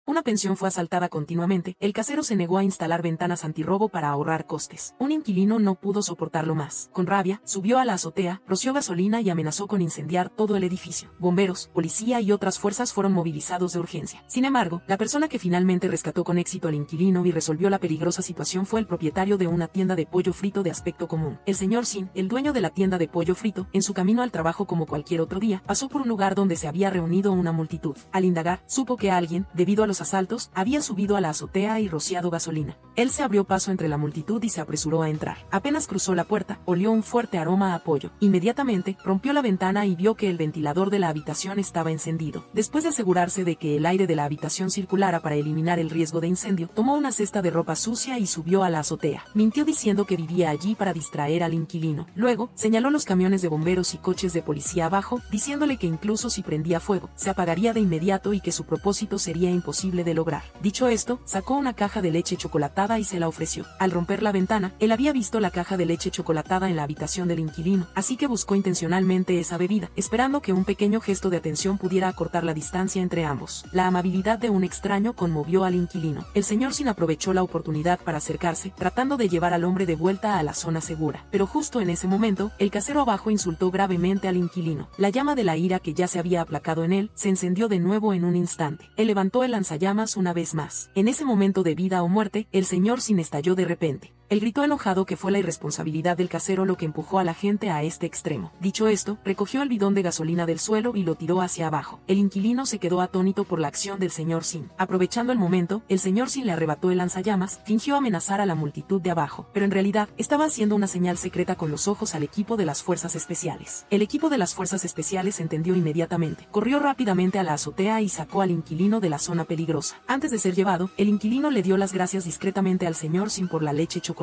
Una pensión fue asaltada continuamente, el casero se negó a instalar ventanas antirrobo para ahorrar costes. Un inquilino no pudo soportarlo más. Con rabia, subió a la azotea, roció gasolina y amenazó con incendiar todo el edificio. Bomberos, policía y otras fuerzas fueron movilizados de urgencia. Sin embargo, la persona que finalmente rescató con éxito al inquilino y resolvió la peligrosa situación fue el propietario de una tienda de pollo frito de aspecto común. El señor Sin, el dueño de la tienda de pollo frito, en su camino al trabajo como cualquier otro día, pasó por un lugar donde se había reunido una multitud. Al indagar, supo que alguien, debido a los asaltos, había subido a la azotea y rociado gasolina. Él se abrió paso entre la multitud y se apresuró a entrar. Apenas cruzó la puerta, olió un fuerte aroma a pollo. Inmediatamente, rompió la ventana y vio que el ventilador de la habitación estaba encendido. Después de asegurarse de que el aire de la habitación circulara para eliminar el riesgo de incendio, tomó una cesta de ropa sucia y subió a la azotea. Mintió diciendo que vivía allí para distraer al inquilino. Luego, señaló los camiones de bomberos y coches de policía abajo, diciéndole que incluso si prendía fuego, se apagaría de inmediato y que su propósito sería imposible de lograr. Dicho esto, sacó una caja de leche chocolatada y se la ofreció. Al romper la ventana, él había visto la caja de leche chocolatada en la habitación del inquilino, así que buscó intencionalmente esa bebida, esperando que un pequeño gesto de atención pudiera acortar la distancia entre ambos. La amabilidad de un extraño conmovió al inquilino. El señor Sin aprovechó la oportunidad para acercarse, tratando de llevar al hombre de vuelta a la zona segura. Pero justo en ese momento, el casero abajo insultó gravemente al inquilino. La llama de la ira que ya se había aplacado en él, se encendió de nuevo en un instante. Él levantó el lanzallamas una vez más. En ese momento de vida o muerte, el señor Sin estalló de repente. Él gritó enojado que fue la irresponsabilidad del casero lo que empujó a la gente a este extremo. Dicho esto, recogió el bidón de gasolina del suelo y lo tiró hacia abajo. El inquilino se quedó atónito por la acción del señor Sin. Aprovechando el momento, el señor Sin le arrebató el lanzallamas, fingió amenazar a la multitud de abajo, pero en realidad, estaba haciendo una señal secreta con los ojos al equipo de las fuerzas especiales. El equipo de las fuerzas especiales entendió inmediatamente. Corrió rápidamente a la azotea y sacó al inquilino de la zona peligrosa. Antes de ser llevado, el inquilino le dio las gracias discretamente al señor Sin por la leche chocolatada.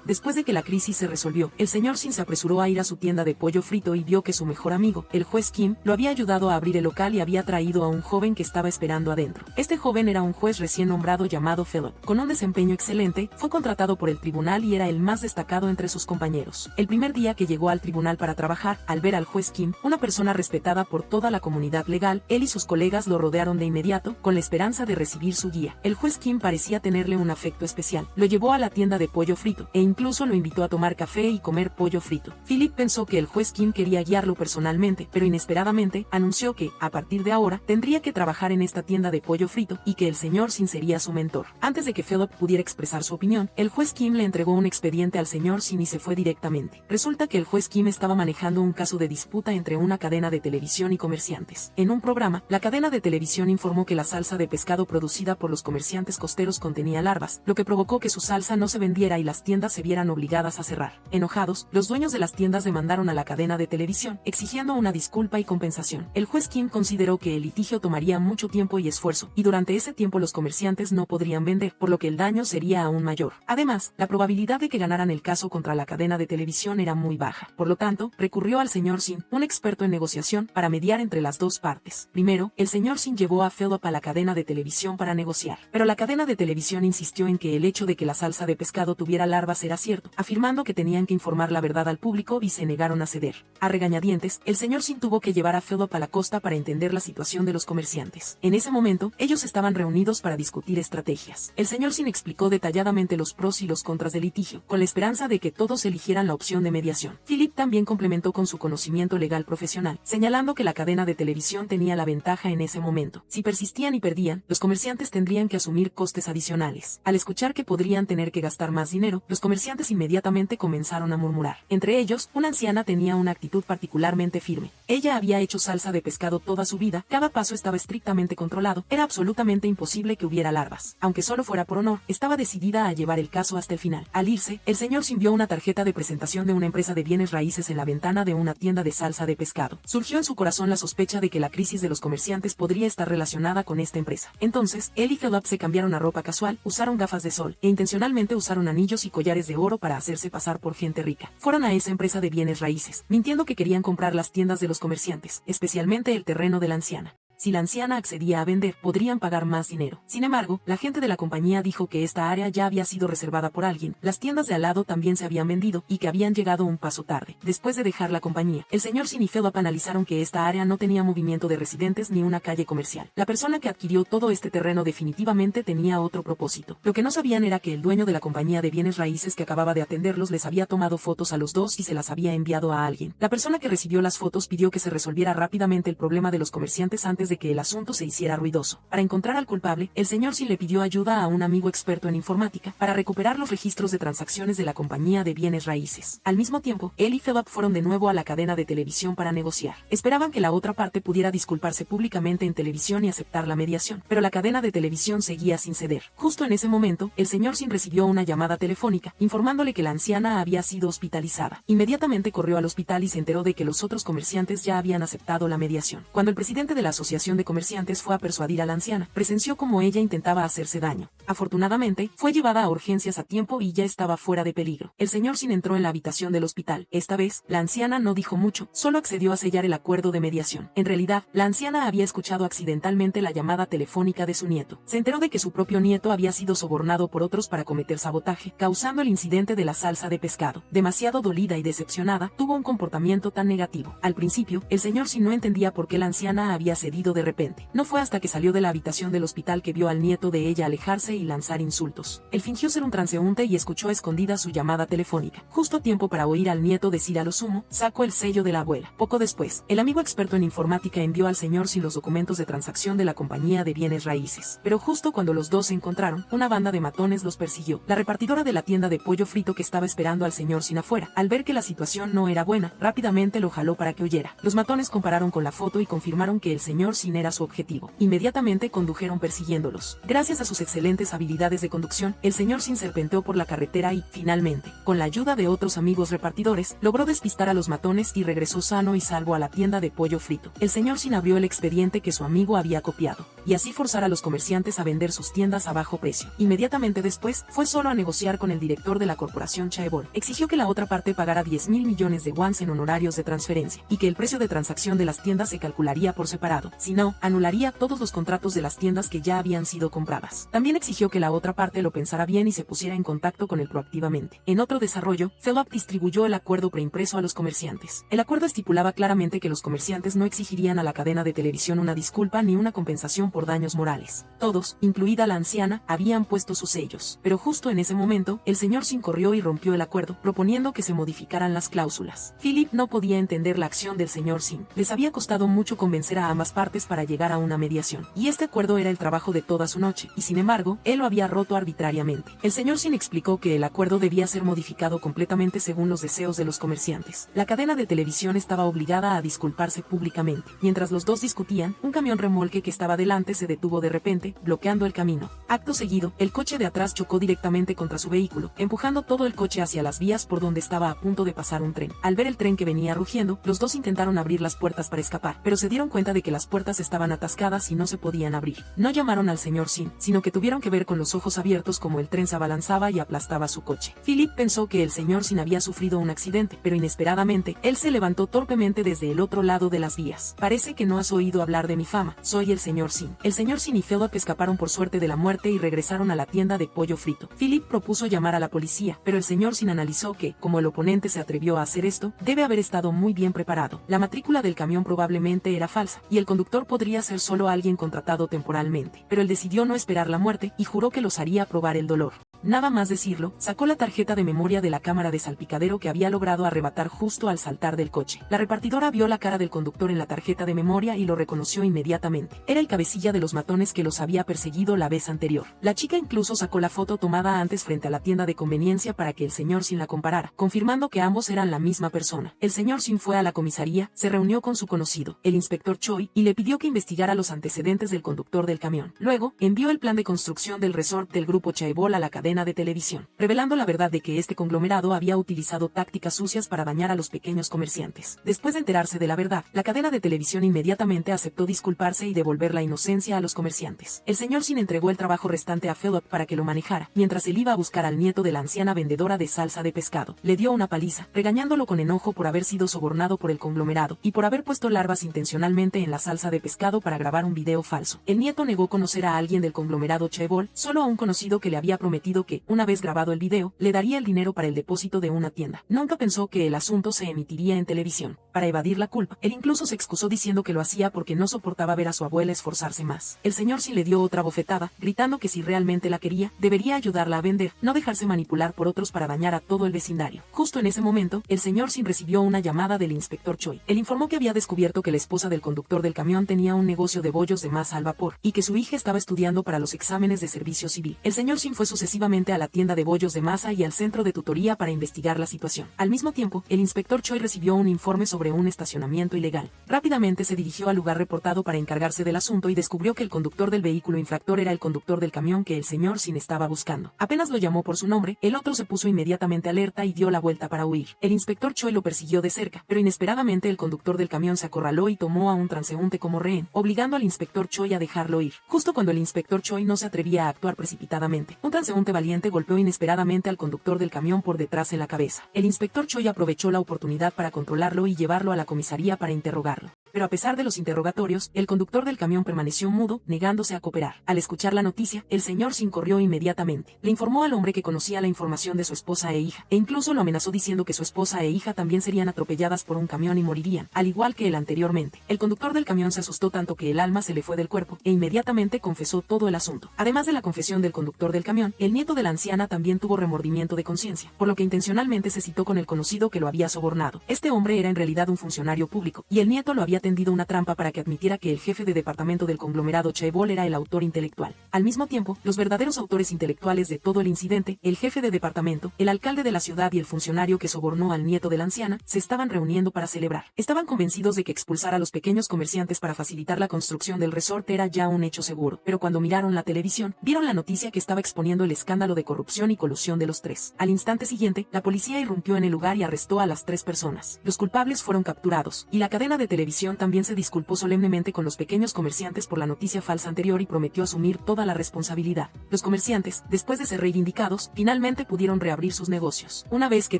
Después de que la crisis se resolvió, el señor Sin se apresuró a ir a su tienda de pollo frito y vio que su mejor amigo, el juez Kim, lo había ayudado a abrir el local y había traído a un joven que estaba esperando adentro. Este joven era un juez recién nombrado llamado Philip. Con un desempeño excelente, fue contratado por el tribunal y era el más destacado entre sus compañeros. El primer día que llegó al tribunal para trabajar, al ver al juez Kim, una persona respetada por toda la comunidad legal, él y sus colegas lo rodearon de inmediato, con la esperanza de recibir su guía. El juez Kim parecía tenerle un afecto especial. Lo llevó a la tienda de pollo frito, e incluso lo invitó a tomar café y comer pollo frito. Philip pensó que el juez Kim quería guiarlo personalmente, pero inesperadamente, anunció que, a partir de ahora, tendría que trabajar en esta tienda de pollo frito, y que el señor Sin sería su mentor. Antes de que Philip pudiera expresar su opinión, el juez Kim le entregó un expediente al señor Sin y se fue directamente. Resulta que el juez Kim estaba manejando un caso de disputa entre una cadena de televisión y comerciantes. En un programa, la cadena de televisión informó que la salsa de pescado producida por los comerciantes costeros contenía larvas, lo que provocó que su salsa no se vendiera y las tiendas se vieran obligadas a cerrar. Enojados, los dueños de las tiendas demandaron a la cadena de televisión, exigiendo una disculpa y compensación. El juez Kim consideró que el litigio tomaría mucho tiempo y esfuerzo, y durante ese tiempo los comerciantes no podrían vender, por lo que el daño sería aún mayor. Además, la probabilidad de que ganaran el caso contra la cadena de televisión era muy baja. Por lo tanto, recurrió al señor Sin, un experto en negociación, para mediar entre las dos partes. Primero, el señor Sin llevó a Philip a la cadena de televisión para negociar, pero la cadena de televisión insistió en que el hecho de que la salsa de pescado tuviera larvas era cierto, afirmando que tenían que informar la verdad al público y se negaron a ceder. A regañadientes, el señor Sin tuvo que llevar a Philip a la costa para entender la situación de los comerciantes. En ese momento, ellos estaban reunidos para discutir estrategias. El señor Sin explicó detalladamente los pros y los contras del litigio, con la esperanza de que todos eligieran la opción de mediación. Philip también complementó con su conocimiento legal profesional, señalando que la cadena de televisión tenía la ventaja en ese momento. Si persistían y perdían, los comerciantes tendrían que asumir costes adicionales. Al escuchar que podrían tener que gastar más dinero, los comerciantes inmediatamente comenzaron a murmurar. Entre ellos, una anciana tenía una actitud particularmente firme. Ella había hecho salsa de pescado toda su vida, cada paso estaba estrictamente controlado, era absolutamente imposible que hubiera larvas. Aunque solo fuera por honor, estaba decidida a llevar el caso hasta el final. Al irse, el señor Sin vio una tarjeta de presentación de una empresa de bienes raíces en la ventana de una tienda de salsa de pescado. Surgió en su corazón la sospecha de que la crisis de los comerciantes podría estar relacionada con esta empresa. Entonces, él y Philip se cambiaron a ropa casual, usaron gafas de sol, e intencionalmente usaron anillos y collares de oro para hacerse pasar por gente rica. Fueron a esa empresa de bienes raíces, mintiendo que querían comprar las tiendas de los comerciantes, especialmente el terreno de la anciana. si la anciana accedía a vender, podrían pagar más dinero. Sin embargo, la gente de la compañía dijo que esta área ya había sido reservada por alguien, las tiendas de al lado también se habían vendido y que habían llegado un paso tarde. Después de dejar la compañía, el señor Sin y Philip analizaron que esta área no tenía movimiento de residentes ni una calle comercial. La persona que adquirió todo este terreno definitivamente tenía otro propósito. Lo que no sabían era que el dueño de la compañía de bienes raíces que acababa de atenderlos les había tomado fotos a los dos y se las había enviado a alguien. La persona que recibió las fotos pidió que se resolviera rápidamente el problema de los comerciantes antes de que el asunto se hiciera ruidoso. Para encontrar al culpable, el señor Sin le pidió ayuda a un amigo experto en informática para recuperar los registros de transacciones de la compañía de bienes raíces. Al mismo tiempo, él y Philip fueron de nuevo a la cadena de televisión para negociar. Esperaban que la otra parte pudiera disculparse públicamente en televisión y aceptar la mediación, pero la cadena de televisión seguía sin ceder. Justo en ese momento, el señor Sin recibió una llamada telefónica, informándole que la anciana había sido hospitalizada. Inmediatamente corrió al hospital y se enteró de que los otros comerciantes ya habían aceptado la mediación. Cuando el presidente de la Asociación de Comerciantes fue a persuadir a la anciana, presenció cómo ella intentaba hacerse daño. Afortunadamente, fue llevada a urgencias a tiempo y ya estaba fuera de peligro. El señor Sin entró en la habitación del hospital. Esta vez, la anciana no dijo mucho, solo accedió a sellar el acuerdo de mediación. En realidad, la anciana había escuchado accidentalmente la llamada telefónica de su nieto. Se enteró de que su propio nieto había sido sobornado por otros para cometer sabotaje, causando el incidente de la salsa de pescado. Demasiado dolida y decepcionada, tuvo un comportamiento tan negativo. Al principio, el señor Sin no entendía por qué la anciana había cedido de repente. No fue hasta que salió de la habitación del hospital que vio al nieto de ella alejarse y lanzar insultos. Él fingió ser un transeúnte y escuchó a escondidas su llamada telefónica. Justo a tiempo para oír al nieto decir a lo sumo, sacó el sello de la abuela. Poco después, el amigo experto en informática envió al señor Sin los documentos de transacción de la compañía de bienes raíces. Pero justo cuando los dos se encontraron, una banda de matones los persiguió. La repartidora de la tienda de pollo frito que estaba esperando al señor Sin afuera, al ver que la situación no era buena, rápidamente lo jaló para que huyera. Los matones compararon con la foto y confirmaron que el señor Sin era su objetivo. Inmediatamente condujeron persiguiéndolos. Gracias a sus excelentes habilidades de conducción, el señor Sin serpenteó por la carretera y, finalmente, con la ayuda de otros amigos repartidores, logró despistar a los matones y regresó sano y salvo a la tienda de pollo frito. El señor Sin abrió el expediente que su amigo había copiado, y así forzar a los comerciantes a vender sus tiendas a bajo precio. Inmediatamente después, fue solo a negociar con el director de la corporación Chaebol. Exigió que la otra parte pagara 10.000 millones de wons en honorarios de transferencia, y que el precio de transacción de las tiendas se calcularía por separado. Si no, anularía todos los contratos de las tiendas que ya habían sido compradas. También exigió que la otra parte lo pensara bien y se pusiera en contacto con él proactivamente. En otro desarrollo, Philip distribuyó el acuerdo preimpreso a los comerciantes. El acuerdo estipulaba claramente que los comerciantes no exigirían a la cadena de televisión una disculpa ni una compensación por daños morales. Todos, incluida la anciana, habían puesto sus sellos. Pero justo en ese momento, el señor Sin corrió y rompió el acuerdo, proponiendo que se modificaran las cláusulas. Philip no podía entender la acción del señor Sin. Les había costado mucho convencer a ambas partes para llegar a una mediación. Y este acuerdo era el trabajo de toda su noche, y sin embargo, él lo había roto arbitrariamente. El señor Sin explicó que el acuerdo debía ser modificado completamente según los deseos de los comerciantes. La cadena de televisión estaba obligada a disculparse públicamente. Mientras los dos discutían, un camión remolque que estaba delante se detuvo de repente, bloqueando el camino. Acto seguido, el coche de atrás chocó directamente contra su vehículo, empujando todo el coche hacia las vías por donde estaba a punto de pasar un tren. Al ver el tren que venía rugiendo, los dos intentaron abrir las puertas para escapar, pero se dieron cuenta de que las puertas estaban atascadas y no se podían abrir. No llamaron al señor Sin, sino que tuvieron que ver con los ojos abiertos como el tren se abalanzaba y aplastaba su coche. Philip pensó que el señor Sin había sufrido un accidente, pero inesperadamente, él se levantó torpemente desde el otro lado de las vías. Parece que no has oído hablar de mi fama, soy el señor Sin. El señor Sin y Philip escaparon por suerte de la muerte y regresaron a la tienda de pollo frito. Philip propuso llamar a la policía, pero el señor Sin analizó que, como el oponente se atrevió a hacer esto, debe haber estado muy bien preparado. La matrícula del camión probablemente era falsa, y el conductor podría ser solo alguien contratado temporalmente. Pero él decidió no esperar la muerte y juró que los haría probar el dolor. Nada más decirlo, sacó la tarjeta de memoria de la cámara de salpicadero que había logrado arrebatar justo al saltar del coche. La repartidora vio la cara del conductor en la tarjeta de memoria y lo reconoció inmediatamente. Era el cabecilla de los matones que los había perseguido la vez anterior. La chica incluso sacó la foto tomada antes frente a la tienda de conveniencia para que el señor Sin la comparara, confirmando que ambos eran la misma persona. El señor Sin fue a la comisaría, se reunió con su conocido, el inspector Choi, y le pidió que investigara los antecedentes del conductor del camión. Luego, envió el plan de construcción del resort del grupo Chaebol a la cadena cadena de televisión, revelando la verdad de que este conglomerado había utilizado tácticas sucias para dañar a los pequeños comerciantes. Después de enterarse de la verdad, la cadena de televisión inmediatamente aceptó disculparse y devolver la inocencia a los comerciantes. El señor Sin entregó el trabajo restante a Philip para que lo manejara, mientras él iba a buscar al nieto de la anciana vendedora de salsa de pescado. Le dio una paliza, regañándolo con enojo por haber sido sobornado por el conglomerado y por haber puesto larvas intencionalmente en la salsa de pescado para grabar un video falso. El nieto negó conocer a alguien del conglomerado Chebol, solo a un conocido que le había prometido que, una vez grabado el video, le daría el dinero para el depósito de una tienda. Nunca pensó que el asunto se emitiría en televisión. Para evadir la culpa, él incluso se excusó diciendo que lo hacía porque no soportaba ver a su abuela esforzarse más. El señor Sin le dio otra bofetada, gritando que si realmente la quería, debería ayudarla a vender, no dejarse manipular por otros para dañar a todo el vecindario. Justo en ese momento, el señor Sin recibió una llamada del inspector Choi. Él informó que había descubierto que la esposa del conductor del camión tenía un negocio de bollos de masa al vapor, y que su hija estaba estudiando para los exámenes de servicio civil. El señor Sin fue sucesivamente a la tienda de bollos de masa y al centro de tutoría para investigar la situación. Al mismo tiempo, el inspector Choi recibió un informe sobre un estacionamiento ilegal. Rápidamente se dirigió al lugar reportado para encargarse del asunto y descubrió que el conductor del vehículo infractor era el conductor del camión que el señor Sin estaba buscando. Apenas lo llamó por su nombre, el otro se puso inmediatamente alerta y dio la vuelta para huir. El inspector Choi lo persiguió de cerca, pero inesperadamente el conductor del camión se acorraló y tomó a un transeúnte como rehén, obligando al inspector Choi a dejarlo ir. Justo cuando el inspector Choi no se atrevía a actuar precipitadamente, un transeúnte valiente golpeó inesperadamente al conductor del camión por detrás en la cabeza. El inspector Choi aprovechó la oportunidad para controlarlo y llevarlo a la comisaría para interrogarlo. Pero a pesar de los interrogatorios, el conductor del camión permaneció mudo, negándose a cooperar. Al escuchar la noticia, el señor Sin corrió inmediatamente. Le informó al hombre que conocía la información de su esposa e hija, e incluso lo amenazó diciendo que su esposa e hija también serían atropelladas por un camión y morirían, al igual que él anteriormente. El conductor del camión se asustó tanto que el alma se le fue del cuerpo, e inmediatamente confesó todo el asunto. Además de la confesión del conductor del camión, el nieto de la anciana también tuvo remordimiento de conciencia, por lo que intencionalmente se citó con el conocido que lo había sobornado. Este hombre era en realidad un funcionario público, y el nieto lo había tendido una trampa para que admitiera que el jefe de departamento del conglomerado Chebol era el autor intelectual. Al mismo tiempo, los verdaderos autores intelectuales de todo el incidente, el jefe de departamento, el alcalde de la ciudad y el funcionario que sobornó al nieto de la anciana, se estaban reuniendo para celebrar. Estaban convencidos de que expulsar a los pequeños comerciantes para facilitar la construcción del resort era ya un hecho seguro, pero cuando miraron la televisión, vieron la noticia que estaba exponiendo el escándalo de corrupción y colusión de los tres. Al instante siguiente, la policía irrumpió en el lugar y arrestó a las 3 personas. Los culpables fueron capturados, y la cadena de televisión también se disculpó solemnemente con los pequeños comerciantes por la noticia falsa anterior y prometió asumir toda la responsabilidad. Los comerciantes, después de ser reivindicados, finalmente pudieron reabrir sus negocios. Una vez que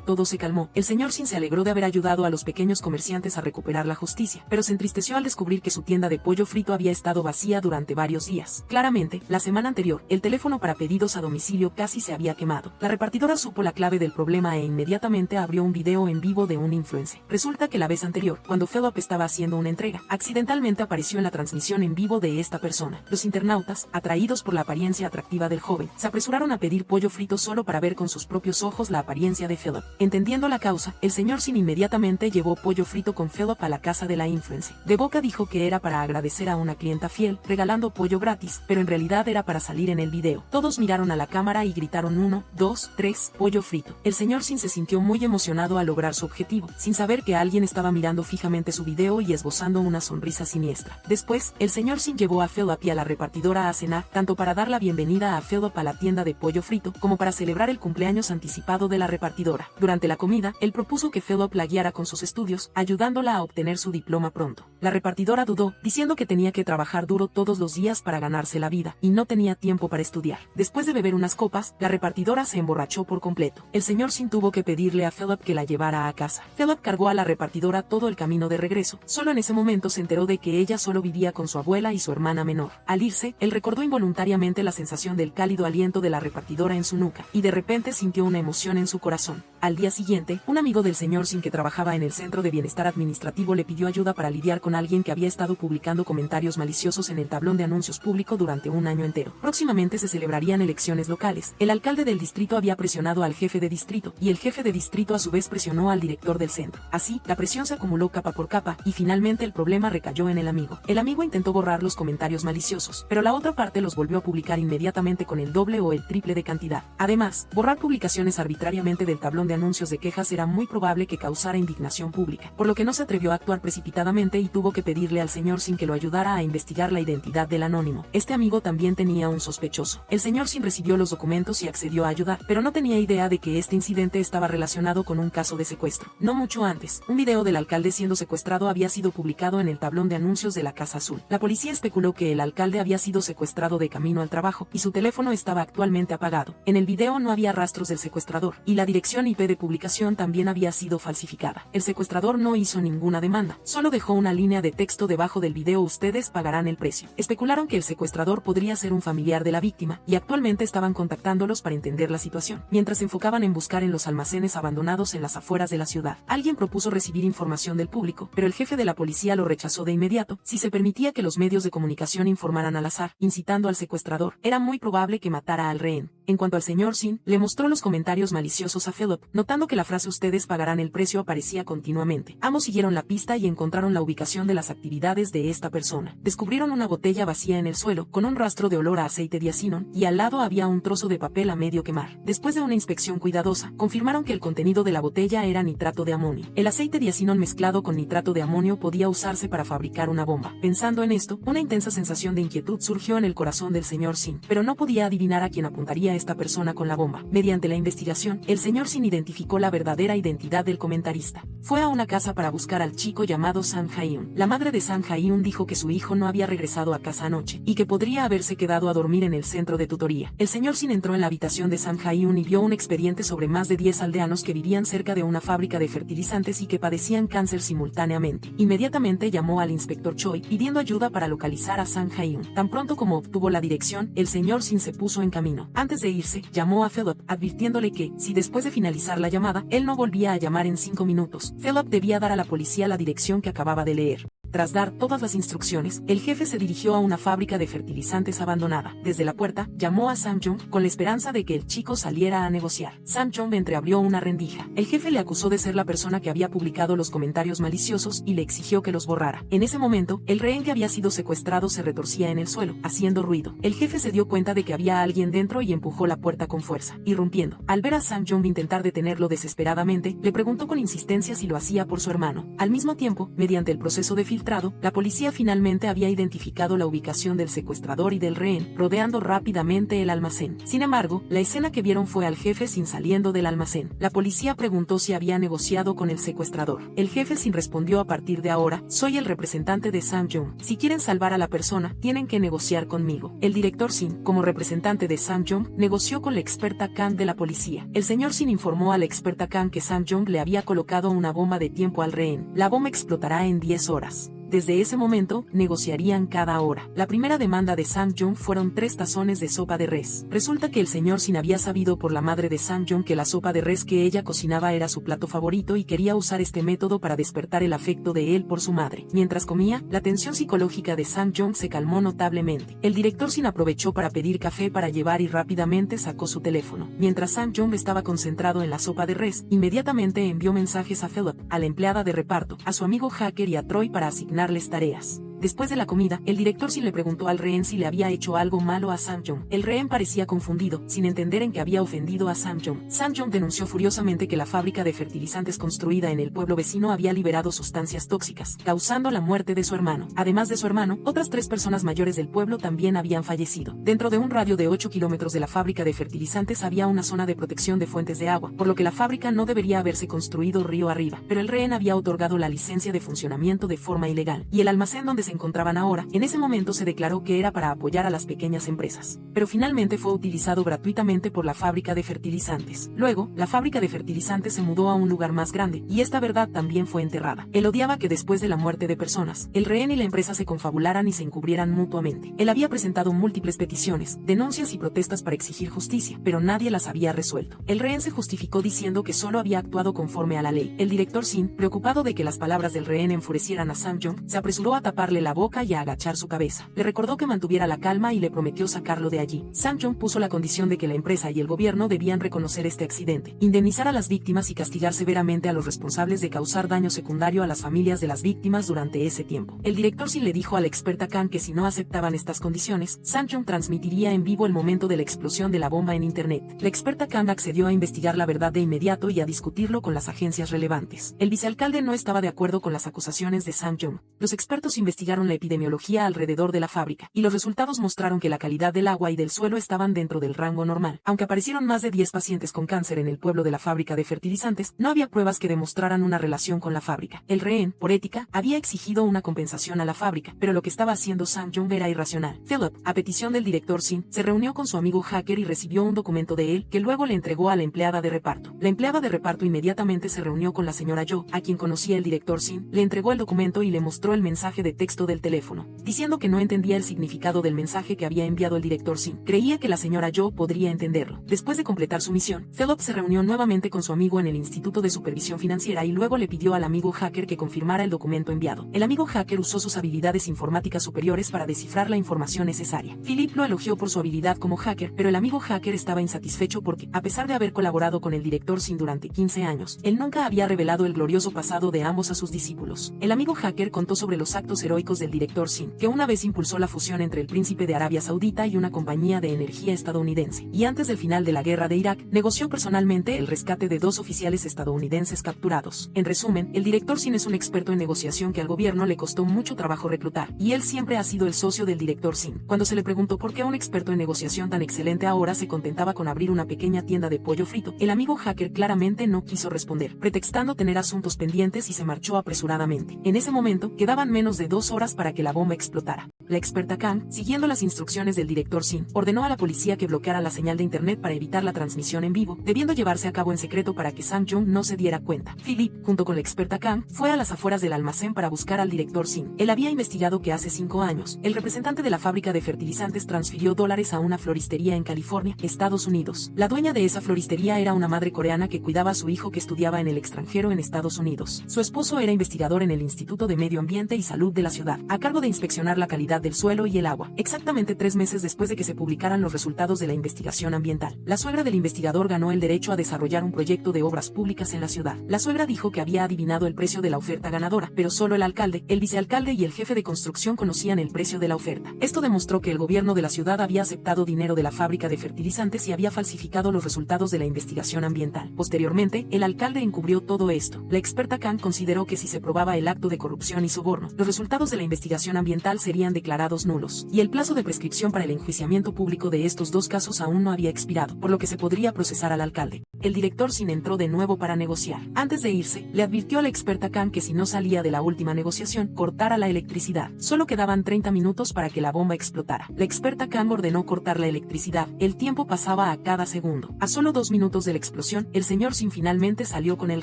todo se calmó, el señor Sin se alegró de haber ayudado a los pequeños comerciantes a recuperar la justicia, pero se entristeció al descubrir que su tienda de pollo frito había estado vacía durante varios días. Claramente, la semana anterior, el teléfono para pedidos a domicilio casi se había quemado. La repartidora supo la clave del problema e inmediatamente abrió un video en vivo de un influencer. Resulta que la vez anterior, cuando Philip estaba haciendo una entrega, accidentalmente apareció en la transmisión en vivo de esta persona. Los internautas, atraídos por la apariencia atractiva del joven, se apresuraron a pedir pollo frito solo para ver con sus propios ojos la apariencia de Philip. Entendiendo la causa, el señor Sin inmediatamente llevó pollo frito con Philip a la casa de la influencer. De boca dijo que era para agradecer a una clienta fiel, regalando pollo gratis, pero en realidad era para salir en el video. Todos miraron a la cámara y gritaron 1, 2, 3, pollo frito. El señor Sin se sintió muy emocionado al lograr su objetivo, sin saber que alguien estaba mirando fijamente su video y esbozando una sonrisa siniestra. Después, el señor Sin llevó a Philip y a la repartidora a cenar, tanto para dar la bienvenida a Philip a la tienda de pollo frito, como para celebrar el cumpleaños anticipado de la repartidora. Durante la comida, él propuso que Philip la guiara con sus estudios, ayudándola a obtener su diploma pronto. La repartidora dudó, diciendo que tenía que trabajar duro todos los días para ganarse la vida, y no tenía tiempo para estudiar. Después de beber unas copas, la repartidora se emborrachó por completo. El señor Sin tuvo que pedirle a Philip que la llevara a casa. Philip cargó a la repartidora todo el camino de regreso. Solo en ese momento se enteró de que ella solo vivía con su abuela y su hermana menor. Al irse, él recordó involuntariamente la sensación del cálido aliento de la repartidora en su nuca, y de repente sintió una emoción en su corazón. Al día siguiente, un amigo del señor Sin que trabajaba en el Centro de Bienestar Administrativo le pidió ayuda para lidiar con alguien que había estado publicando comentarios maliciosos en el tablón de anuncios público durante un año entero. Próximamente se celebrarían elecciones locales. El alcalde del distrito había presionado al jefe de distrito, y el jefe de distrito a su vez presionó al director del centro. Así, la presión se acumuló capa por capa, y finalmente el problema recayó en el amigo. El amigo intentó borrar los comentarios maliciosos, pero la otra parte los volvió a publicar inmediatamente con el doble o el triple de cantidad. Además, borrar publicaciones arbitrariamente del tablón de de anuncios de quejas era muy probable que causara indignación pública, por lo que no se atrevió a actuar precipitadamente y tuvo que pedirle al señor Sin que lo ayudara a investigar la identidad del anónimo. Este amigo también tenía un sospechoso. El señor Sin recibió los documentos y accedió a ayudar, pero no tenía idea de que este incidente estaba relacionado con un caso de secuestro. No mucho antes, un video del alcalde siendo secuestrado había sido publicado en el tablón de anuncios de la Casa Azul. La policía especuló que el alcalde había sido secuestrado de camino al trabajo y su teléfono estaba actualmente apagado. En el video no había rastros del secuestrador y la dirección IP de publicación también había sido falsificada. El secuestrador no hizo ninguna demanda, solo dejó una línea de texto debajo del video: ustedes pagarán el precio. Especularon que el secuestrador podría ser un familiar de la víctima y actualmente estaban contactándolos para entender la situación, mientras se enfocaban en buscar en los almacenes abandonados en las afueras de la ciudad. Alguien propuso recibir información del público, pero el jefe de la policía lo rechazó de inmediato. Si se permitía que los medios de comunicación informaran al azar, incitando al secuestrador, era muy probable que matara al rehén. En cuanto al señor Sin, le mostró los comentarios maliciosos a Philip, notando que la frase "ustedes pagarán el precio" aparecía continuamente. Ambos siguieron la pista y encontraron la ubicación de las actividades de esta persona. Descubrieron una botella vacía en el suelo, con un rastro de olor a aceite diacinón, y al lado había un trozo de papel a medio quemar. Después de una inspección cuidadosa, confirmaron que el contenido de la botella era nitrato de amonio. El aceite diacinón mezclado con nitrato de amonio podía usarse para fabricar una bomba. Pensando en esto, una intensa sensación de inquietud surgió en el corazón del señor Sin, pero no podía adivinar a quién apuntaría esta persona con la bomba. Mediante la investigación, el señor Sin identificó la verdadera identidad del comentarista. Fue a una casa para buscar al chico llamado Sang Ha-eun. La madre de Sang Ha-eun dijo que su hijo no había regresado a casa anoche y que podría haberse quedado a dormir en el centro de tutoría. El señor Sin entró en la habitación de Sang Ha-eun y vio un expediente sobre más de 10 aldeanos que vivían cerca de una fábrica de fertilizantes y que padecían cáncer simultáneamente. Inmediatamente llamó al inspector Choi pidiendo ayuda para localizar a Sang Ha-eun. Tan pronto como obtuvo la dirección, el señor Sin se puso en camino. Antes de irse, llamó a Philip, advirtiéndole que, si después de finalizar la llamada, él no volvía a llamar en 5 minutos, Philip debía dar a la policía la dirección que acababa de leer. Tras dar todas las instrucciones, el jefe se dirigió a una fábrica de fertilizantes abandonada. Desde la puerta, llamó a Sam Jung con la esperanza de que el chico saliera a negociar. Sam Jung entreabrió una rendija. El jefe le acusó de ser la persona que había publicado los comentarios maliciosos y le exigió que los borrara. En ese momento, el rehén que había sido secuestrado se retorcía en el suelo, haciendo ruido. El jefe se dio cuenta de que había alguien dentro y empujó la puerta con fuerza, irrumpiendo. Al ver a Sam Jung intentar detenerlo desesperadamente, le preguntó con insistencia si lo hacía por su hermano. Al mismo tiempo, mediante el proceso de filtrado, la policía finalmente había identificado la ubicación del secuestrador y del rehén, rodeando rápidamente el almacén. Sin embargo, la escena que vieron fue al jefe Sin saliendo del almacén. La policía preguntó si había negociado con el secuestrador. El jefe Sin respondió: a partir de ahora, soy el representante de Sam Jung. Si quieren salvar a la persona, tienen que negociar conmigo. El director Sin, como representante de Sam Jung, negoció con la experta Kang de la policía. El señor Sin informó a la experta Kang que Sam Jung le había colocado una bomba de tiempo al rehén. La bomba explotará en 10 horas. Desde ese momento, negociarían cada hora. La primera demanda de Sam Jung fueron 3 tazones de sopa de res. Resulta que el señor Sin había sabido por la madre de Sam Jung que la sopa de res que ella cocinaba era su plato favorito y quería usar este método para despertar el afecto de él por su madre. Mientras comía, la tensión psicológica de Sam Jung se calmó notablemente. El director Sin aprovechó para pedir café para llevar y rápidamente sacó su teléfono. Mientras Sam Jung estaba concentrado en la sopa de res, inmediatamente envió mensajes a Philip, a la empleada de reparto, a su amigo Hacker y a Troy para asignarles tareas. Después de la comida, el director Sin le preguntó al rehén si le había hecho algo malo a Sam Jung. El rehén parecía confundido, sin entender en que había ofendido a Sam Jung. Sam Jung denunció furiosamente que la fábrica de fertilizantes construida en el pueblo vecino había liberado sustancias tóxicas, causando la muerte de su hermano. Además de su hermano, otras 3 personas mayores del pueblo también habían fallecido. Dentro de un radio de 8 kilómetros de la fábrica de fertilizantes había una zona de protección de fuentes de agua, por lo que la fábrica no debería haberse construido río arriba, pero el rehén había otorgado la licencia de funcionamiento de forma ilegal, y el almacén donde se encontraban ahora, en ese momento se declaró que era para apoyar a las pequeñas empresas. Pero finalmente fue utilizado gratuitamente por la fábrica de fertilizantes. Luego, la fábrica de fertilizantes se mudó a un lugar más grande, y esta verdad también fue enterrada. Él odiaba que después de la muerte de personas, el rehén y la empresa se confabularan y se encubrieran mutuamente. Él había presentado múltiples peticiones, denuncias y protestas para exigir justicia, pero nadie las había resuelto. El rehén se justificó diciendo que solo había actuado conforme a la ley. El director Sin, preocupado de que las palabras del rehén enfurecieran a Sam Jung, se apresuró a taparle la boca y a agachar su cabeza. Le recordó que mantuviera la calma y le prometió sacarlo de allí. Sang-jong puso la condición de que la empresa y el gobierno debían reconocer este accidente, indemnizar a las víctimas y castigar severamente a los responsables de causar daño secundario a las familias de las víctimas durante ese tiempo. El director Sin le dijo a la experta Kang que si no aceptaban estas condiciones, Sang-jong transmitiría en vivo el momento de la explosión de la bomba en internet. La experta Kang accedió a investigar la verdad de inmediato y a discutirlo con las agencias relevantes. El vicealcalde no estaba de acuerdo con las acusaciones de Sang-jong. Los expertos investigaron la epidemiología alrededor de la fábrica, y los resultados mostraron que la calidad del agua y del suelo estaban dentro del rango normal. Aunque aparecieron más de 10 pacientes con cáncer en el pueblo de la fábrica de fertilizantes, no había pruebas que demostraran una relación con la fábrica. El rehén, por ética, había exigido una compensación a la fábrica, pero lo que estaba haciendo Sang-jong era irracional. Philip, a petición del director Sin, se reunió con su amigo hacker y recibió un documento de él que luego le entregó a la empleada de reparto. La empleada de reparto inmediatamente se reunió con la señora Jo, a quien conocía el director Sin, le entregó el documento y le mostró el mensaje de texto del teléfono, diciendo que no entendía el significado del mensaje que había enviado el director Sin. Creía que la señora Jo podría entenderlo. Después de completar su misión, Philip se reunió nuevamente con su amigo en el Instituto de Supervisión Financiera y luego le pidió al amigo hacker que confirmara el documento enviado. El amigo hacker usó sus habilidades informáticas superiores para descifrar la información necesaria. Philip lo elogió por su habilidad como hacker, pero el amigo hacker estaba insatisfecho porque, a pesar de haber colaborado con el director Sin durante 15 años, él nunca había revelado el glorioso pasado de ambos a sus discípulos. El amigo hacker contó sobre los actos heroicos del director Sin, que una vez impulsó la fusión entre el príncipe de Arabia Saudita y una compañía de energía estadounidense, y antes del final de la guerra de Irak, negoció personalmente el rescate de 2 oficiales estadounidenses capturados. En resumen, el director Sin es un experto en negociación que al gobierno le costó mucho trabajo reclutar, y él siempre ha sido el socio del director Sin. Cuando se le preguntó por qué un experto en negociación tan excelente ahora se contentaba con abrir una pequeña tienda de pollo frito, el amigo hacker claramente no quiso responder, pretextando tener asuntos pendientes y se marchó apresuradamente. En ese momento, quedaban menos de 2 horas para que la bomba explotara. La experta Kang, siguiendo las instrucciones del director Sin, ordenó a la policía que bloqueara la señal de internet para evitar la transmisión en vivo, debiendo llevarse a cabo en secreto para que Sang-jong no se diera cuenta. Philip, junto con la experta Kang, fue a las afueras del almacén para buscar al director Sin. Él había investigado que hace 5 años, el representante de la fábrica de fertilizantes transfirió dólares a una floristería en California, Estados Unidos. La dueña de esa floristería era una madre coreana que cuidaba a su hijo que estudiaba en el extranjero en Estados Unidos. Su esposo era investigador en el Instituto de Medio Ambiente y Salud de la ciudad, a cargo de inspeccionar la calidad del suelo y el agua. Exactamente 3 meses después de que se publicaran los resultados de la investigación ambiental, la suegra del investigador ganó el derecho a desarrollar un proyecto de obras públicas en la ciudad. La suegra dijo que había adivinado el precio de la oferta ganadora, pero solo el alcalde, el vicealcalde y el jefe de construcción conocían el precio de la oferta. Esto demostró que el gobierno de la ciudad había aceptado dinero de la fábrica de fertilizantes y había falsificado los resultados de la investigación ambiental. Posteriormente, el alcalde encubrió todo esto. La experta Kang consideró que si se probaba el acto de corrupción y soborno, los resultados de la investigación ambiental serían declarados nulos, y el plazo de prescripción para el enjuiciamiento público de estos 2 casos aún no había expirado, por lo que se podría procesar al alcalde. El director Sin entró de nuevo para negociar. Antes de irse, le advirtió a la experta Kang que si no salía de la última negociación, cortara la electricidad. Solo quedaban 30 minutos para que la bomba explotara. La experta Kang ordenó cortar la electricidad. El tiempo pasaba a cada segundo. A solo 2 minutos de la explosión, el señor Sin finalmente salió con el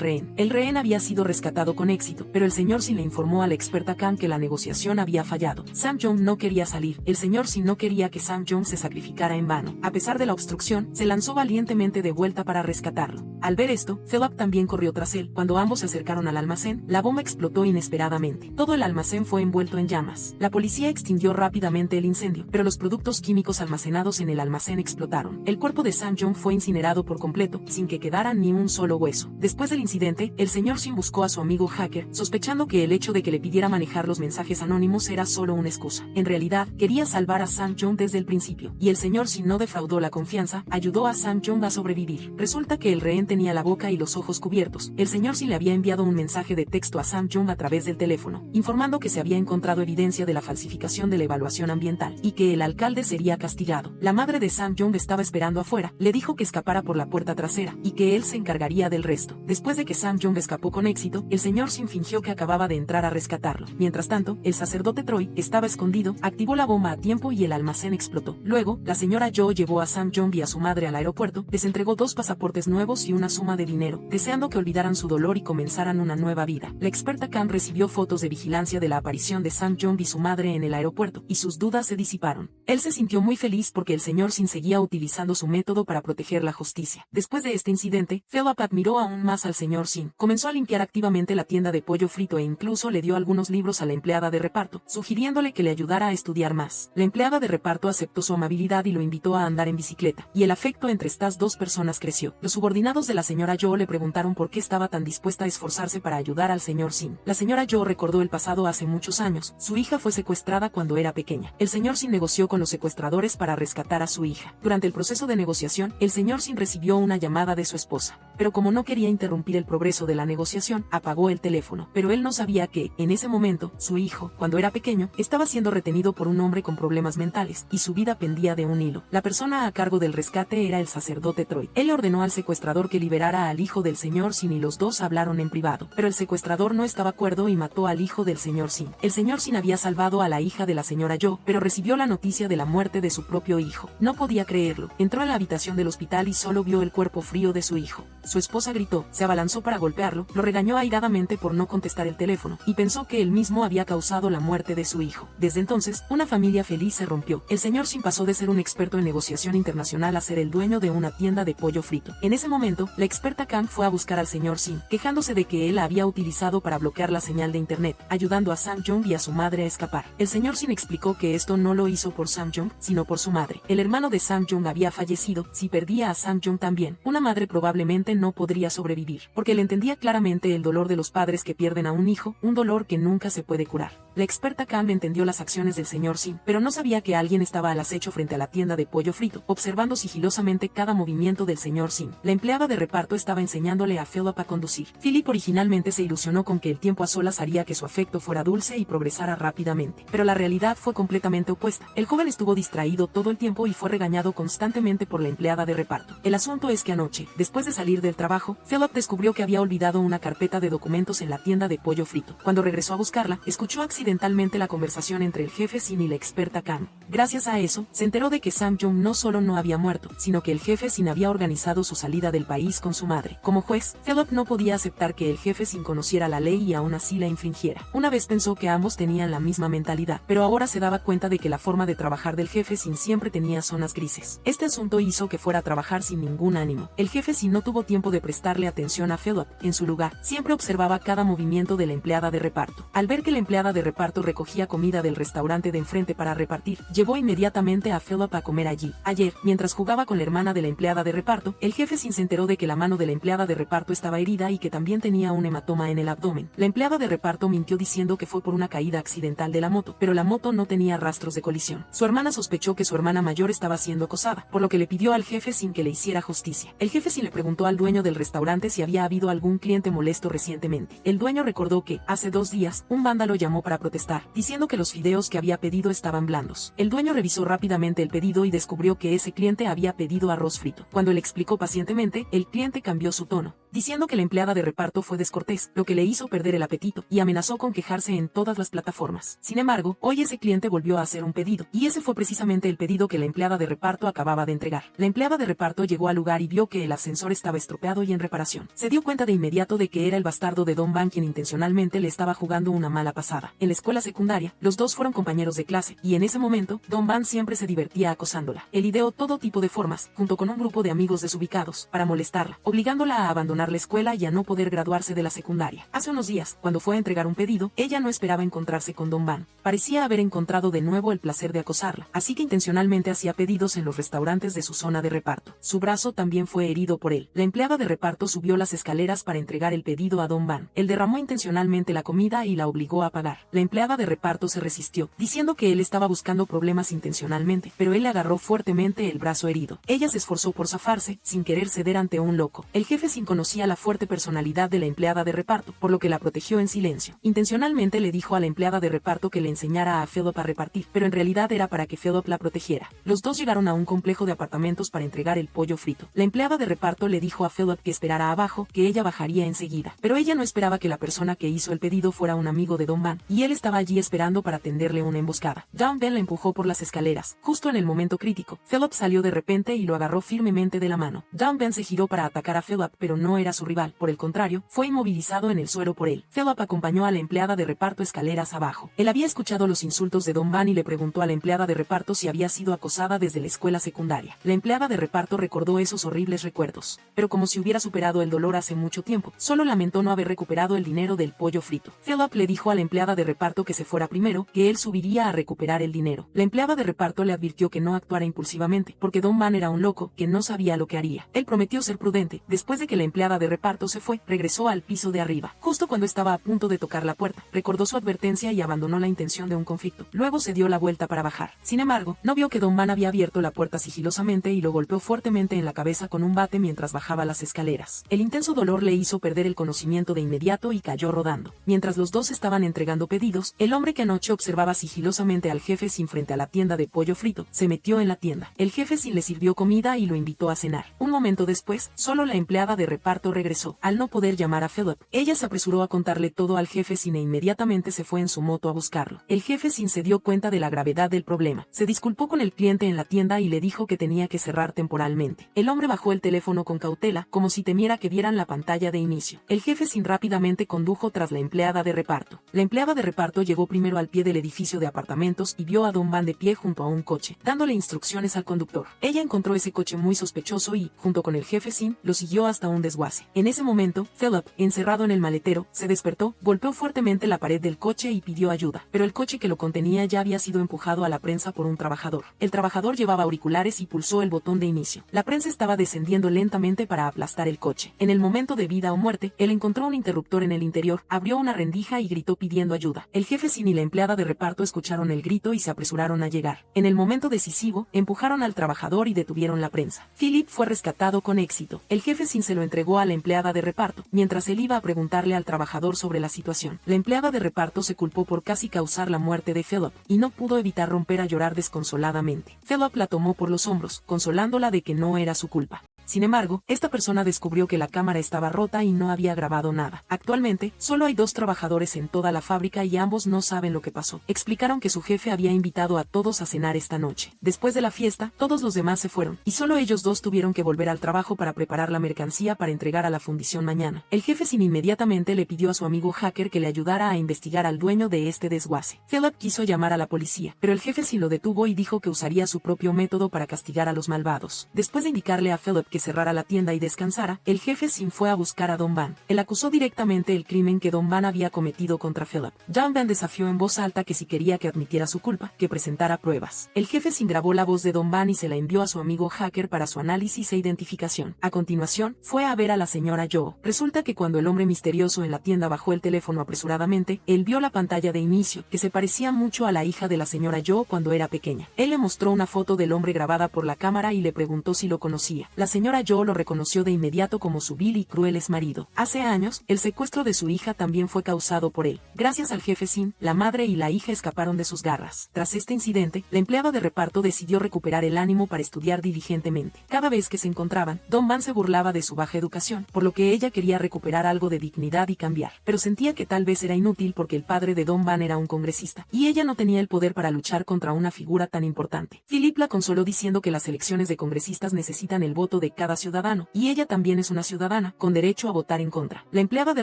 rehén. El rehén había sido rescatado con éxito, pero el señor Sin le informó a la experta Kang que la negociación había fallado. Sang-jong no quería salir. El señor Sin no quería que Sang-jong se sacrificara en vano. A pesar de la obstrucción, se lanzó valientemente de vuelta para rescatarlo. Al ver esto, Philip también corrió tras él. Cuando ambos se acercaron al almacén, la bomba explotó inesperadamente. Todo el almacén fue envuelto en llamas. La policía extinguió rápidamente el incendio, pero los productos químicos almacenados en el almacén explotaron. El cuerpo de Sang-jong fue incinerado por completo, sin que quedara ni un solo hueso. Después del incidente, el señor Sin buscó a su amigo hacker, sospechando que el hecho de que le pidiera manejar los mensajes anónimos era solo una excusa. En realidad, quería salvar a Sang-jong desde el principio, y el señor Sin no defraudó la confianza, ayudó a Sang-jong a sobrevivir. Resulta que el rehén tenía la boca y los ojos cubiertos. El señor Sin le había enviado un mensaje de texto a Sang-jong a través del teléfono, informando que se había encontrado evidencia de la falsificación de la evaluación ambiental, y que el alcalde sería castigado. La madre de Sang-jong estaba esperando afuera, le dijo que escapara por la puerta trasera, y que él se encargaría del resto. Después de que Sang-jong escapó con éxito, el señor Sin fingió que acababa de entrar a rescatarlo. Mientras tanto, el sacerdote Troy estaba escondido, activó la bomba a tiempo y el almacén explotó. Luego, la señora Jo llevó a Sang-jong y a su madre al aeropuerto, les entregó 2 pasaportes nuevos y una suma de dinero, deseando que olvidaran su dolor y comenzaran una nueva vida. La experta Kang recibió fotos de vigilancia de la aparición de Sang-jong y su madre en el aeropuerto, y sus dudas se disiparon. Él se sintió muy feliz porque el señor Sin seguía utilizando su método para proteger la justicia. Después de este incidente, Philip admiró aún más al señor Sin. Comenzó a limpiar activamente la tienda de pollo frito e incluso le dio algunos libros a la empleada empleada de reparto, sugiriéndole que le ayudara a estudiar más. La empleada de reparto aceptó su amabilidad y lo invitó a andar en bicicleta, y el afecto entre estas dos personas creció. Los subordinados de la señora Jo le preguntaron por qué estaba tan dispuesta a esforzarse para ayudar al señor Sin. La señora Jo recordó el pasado hace muchos años. Su hija fue secuestrada cuando era pequeña. El señor Sin negoció con los secuestradores para rescatar a su hija. Durante el proceso de negociación, el señor Sin recibió una llamada de su esposa, pero como no quería interrumpir el progreso de la negociación, apagó el teléfono. Pero él no sabía que, en ese momento, su hijo, cuando era pequeño, estaba siendo retenido por un hombre con problemas mentales, y su vida pendía de un hilo. La persona a cargo del rescate era el sacerdote Troy. Él le ordenó al secuestrador que liberara al hijo del señor Sin y los dos hablaron en privado, pero el secuestrador no estaba cuerdo y mató al hijo del señor Sin. El señor Sin había salvado a la hija de la señora Jo, pero recibió la noticia de la muerte de su propio hijo. No podía creerlo. Entró a la habitación del hospital y solo vio el cuerpo frío de su hijo. Su esposa gritó, se abalanzó para golpearlo, lo regañó airadamente por no contestar el teléfono, y pensó que él mismo había causado la muerte de su hijo. Desde entonces, una familia feliz se rompió. El señor Sin pasó de ser un experto en negociación internacional a ser el dueño de una tienda de pollo frito. En ese momento, la experta Cam fue a buscar al señor Sin, quejándose de que él la había utilizado para bloquear la señal de internet, ayudando a Sam Jung y a su madre a escapar. El señor Sin explicó que esto no lo hizo por Sam Jung, sino por su madre. El hermano de Sam Jung había fallecido. Si perdía a Sam Jung también, una madre probablemente no podría sobrevivir, porque él entendía claramente el dolor de los padres que pierden a un hijo, un dolor que nunca se puede curar. La experta Cam entendió las acciones del señor Sin, pero no sabía que alguien estaba al acecho frente a la tienda de pollo frito, observando sigilosamente cada movimiento del señor Sin. La empleada de reparto estaba enseñándole a Philip a conducir. Philip originalmente se ilusionó con que el tiempo a solas haría que su afecto fuera dulce y progresara rápidamente, pero la realidad fue completamente opuesta. El joven estuvo distraído todo el tiempo y fue regañado constantemente por la empleada de reparto. El asunto es que anoche, después de salir del trabajo, Philip descubrió que había olvidado una carpeta de documentos en la tienda de pollo frito. Cuando regresó a buscarla, escuchó accidentalmente la conversación entre el jefe Sin y la experta Cam. Gracias a eso, se enteró de que Sam Jung no solo no había muerto, sino que el jefe Sin había organizado su salida del país con su madre. Como juez, Philip no podía aceptar que el jefe Sin conociera la ley y aún así la infringiera. Una vez pensó que ambos tenían la misma mentalidad, pero ahora se daba cuenta de que la forma de trabajar del jefe Sin siempre tenía zonas grises. Este asunto hizo que fuera a trabajar sin ningún ánimo. El jefe Sin no tuvo tiempo de prestarle atención a Philip. En su lugar, siempre observaba cada movimiento de la empleada de reparto. Al ver que la empleada de reparto recogía comida del restaurante de enfrente para repartir, llevó inmediatamente a Philip a comer allí. Ayer, mientras jugaba con la hermana de la empleada de reparto, el jefe Sin se enteró de que la mano de la empleada de reparto estaba herida y que también tenía un hematoma en el abdomen. La empleada de reparto mintió diciendo que fue por una caída accidental de la moto, pero la moto no tenía rastros de colisión. Su hermana sospechó que su hermana mayor estaba siendo acosada, por lo que le pidió al jefe Sin que le hiciera justicia. El jefe Sin le preguntó al dueño del restaurante si había habido algún cliente molesto recientemente. El dueño recordó que, hace 2 días, un vándalo llamó para protestar, diciendo que los fideos que había pedido estaban blandos. El dueño revisó rápidamente el pedido y descubrió que ese cliente había pedido arroz frito. Cuando le explicó pacientemente, el cliente cambió su tono, diciendo que la empleada de reparto fue descortés, lo que le hizo perder el apetito, y amenazó con quejarse en todas las plataformas. Sin embargo, hoy ese cliente volvió a hacer un pedido, y ese fue precisamente el pedido que la empleada de reparto acababa de entregar. La empleada de reparto llegó al lugar y vio que el ascensor estaba estropeado y en reparación. Se dio cuenta de inmediato de que era el bastardo de Don Van quien intencionalmente le estaba jugando una mala pasada. En la escuela secundaria, los dos fueron compañeros de clase, y en ese momento, Don Van siempre se divertía acosándola. Él ideó todo tipo de formas, junto con un grupo de amigos desubicados, para molestarla, obligándola a abandonar la escuela y a no poder graduarse de la secundaria. Hace unos días, cuando fue a entregar un pedido, ella no esperaba encontrarse con Don Van. Parecía haber encontrado de nuevo el placer de acosarla, así que intencionalmente hacía pedidos en los restaurantes de su zona de reparto. Su brazo también fue herido por él. La empleada de reparto subió las escaleras para entregar el pedido a Don Van. Él derramó intencionalmente la comida y la obligó a pagar. La empleada de reparto se resistió, diciendo que él estaba buscando problemas intencionalmente, pero él le agarró fuertemente el brazo herido. Ella se esforzó por zafarse, sin querer ceder ante un loco. El jefe Sin conocía la fuerte personalidad de la empleada de reparto, por lo que la protegió en silencio. Intencionalmente le dijo a la empleada de reparto que le enseñara a Philip a repartir, pero en realidad era para que Philip la protegiera. Los dos llegaron a un complejo de apartamentos para entregar el pollo frito. La empleada de reparto le dijo a Philip que esperara abajo, que ella bajaría enseguida, pero ella no esperaba que la persona que hizo el pedido fuera un amigo de Don Van, y él estaba allí esperando para tenderle una emboscada. Don Van la empujó por las escaleras. Justo en el momento crítico, Philip salió de repente y lo agarró firmemente de la mano. Don Van se giró para atacar a Philip, pero no era su rival, por el contrario, fue inmovilizado en el suelo por él. Philip acompañó a la empleada de reparto escaleras abajo. Él había escuchado los insultos de Don Van y le preguntó a la empleada de reparto si había sido acosada desde la escuela secundaria. La empleada de reparto recordó esos horribles recuerdos, pero como si hubiera superado el dolor hace mucho tiempo, solo lamentó no haber recuperado el dinero del pollo frito. Philip le dijo a la empleada de reparto que se fuera primero, que él subiría a recuperar el dinero. La empleada de reparto le advirtió que no actuara impulsivamente, porque Don Van era un loco que no sabía lo que haría. Él prometió ser prudente. Después de que la empleada de reparto se fue, regresó al piso de arriba. Justo cuando estaba a punto de tocar la puerta, recordó su advertencia y abandonó la intención de un conflicto. Luego se dio la vuelta para bajar. Sin embargo, no vio que Don Van había abierto la puerta sigilosamente y lo golpeó fuertemente en la cabeza con un bate mientras bajaba las escaleras. El intenso dolor le hizo perder el conocimiento de inmediato y cayó rodando. Mientras los dos estaban entregando pedidos, el hombre que anoche observaba sigilosamente al jefe sin frente a la tienda de pollo frito, se metió en la tienda. El jefe sin le sirvió comida y lo invitó a cenar. Un momento después, solo la empleada de reparto regresó. Al no poder llamar a Philip, ella se apresuró a contarle todo al jefe sin e inmediatamente se fue en su moto a buscarlo. El jefe sin se dio cuenta de la gravedad del problema. Se disculpó con el cliente en la tienda y le dijo que tenía que cerrar temporalmente. El hombre bajó el teléfono con cautela, como si temiera que vieran la pantalla de inicio. El jefe sin rápidamente condujo tras la empleada de reparto. La empleada de reparto llegó primero al pie del edificio de apartamentos y vio a Don Van de pie junto a un coche, dándole instrucciones al conductor. Ella encontró ese coche muy sospechoso y, junto con el jefe sin, lo siguió hasta un desguace. En ese momento, Philip, encerrado en el maletero, se despertó, golpeó fuertemente la pared del coche y pidió ayuda, pero el coche que lo contenía ya había sido empujado a la prensa por un trabajador. El trabajador llevaba auriculares y pulsó el botón de inicio. La prensa estaba descendiendo lentamente para aplastar el coche. En el momento de vida o muerte, él encontró un interruptor en el interior, abrió una rendija y gritó pidiendo ayuda. El jefe sin y la empleada de reparto escucharon el grito y se apresuraron a llegar. En el momento decisivo, empujaron al trabajador y detuvieron la prensa. Philip fue rescatado con éxito. El jefe sin se lo entregó a la empleada de reparto, mientras él iba a preguntarle al trabajador sobre la situación. La empleada de reparto se culpó por casi causar la muerte de Philip, y no pudo evitar romper a llorar desconsoladamente. Philip la tomó por los hombros, consolándola de que no era su culpa. Sin embargo, esta persona descubrió que la cámara estaba rota y no había grabado nada. Actualmente, solo hay 2 trabajadores en toda la fábrica y ambos no saben lo que pasó. Explicaron que su jefe había invitado a todos a cenar esta noche. Después de la fiesta, todos los demás se fueron, y solo ellos 2 tuvieron que volver al trabajo para preparar la mercancía para entregar a la fundición mañana. El jefe sin inmediatamente le pidió a su amigo hacker que le ayudara a investigar al dueño de este desguace. Philip quiso llamar a la policía, pero el jefe sin lo detuvo y dijo que usaría su propio método para castigar a los malvados. Después de indicarle a Philip que cerrara la tienda y descansara, el jefe sin fue a buscar a Don Van. Él acusó directamente el crimen que Don Van había cometido contra Philip. Don Van desafió en voz alta que si quería que admitiera su culpa, que presentara pruebas. El jefe sin grabó la voz de Don Van y se la envió a su amigo hacker para su análisis e identificación. A continuación, fue a ver a la señora Joe. Resulta que cuando el hombre misterioso en la tienda bajó el teléfono apresuradamente, él vio la pantalla de inicio, que se parecía mucho a la hija de la señora Joe cuando era pequeña. Él le mostró una foto del hombre grabada por la cámara y le preguntó si lo conocía. La señora Joe lo reconoció de inmediato como su vil y cruel exmarido. Hace años, el secuestro de su hija también fue causado por él. Gracias al jefe sin, la madre y la hija escaparon de sus garras. Tras este incidente, la empleada de reparto decidió recuperar el ánimo para estudiar diligentemente. Cada vez que se encontraban, Don Van se burlaba de su baja educación, por lo que ella quería recuperar algo de dignidad y cambiar, pero sentía que tal vez era inútil porque el padre de Don Van era un congresista, y ella no tenía el poder para luchar contra una figura tan importante. Philip la consoló diciendo que las elecciones de congresistas necesitan el voto de cada ciudadano, y ella también es una ciudadana, con derecho a votar en contra. La empleada de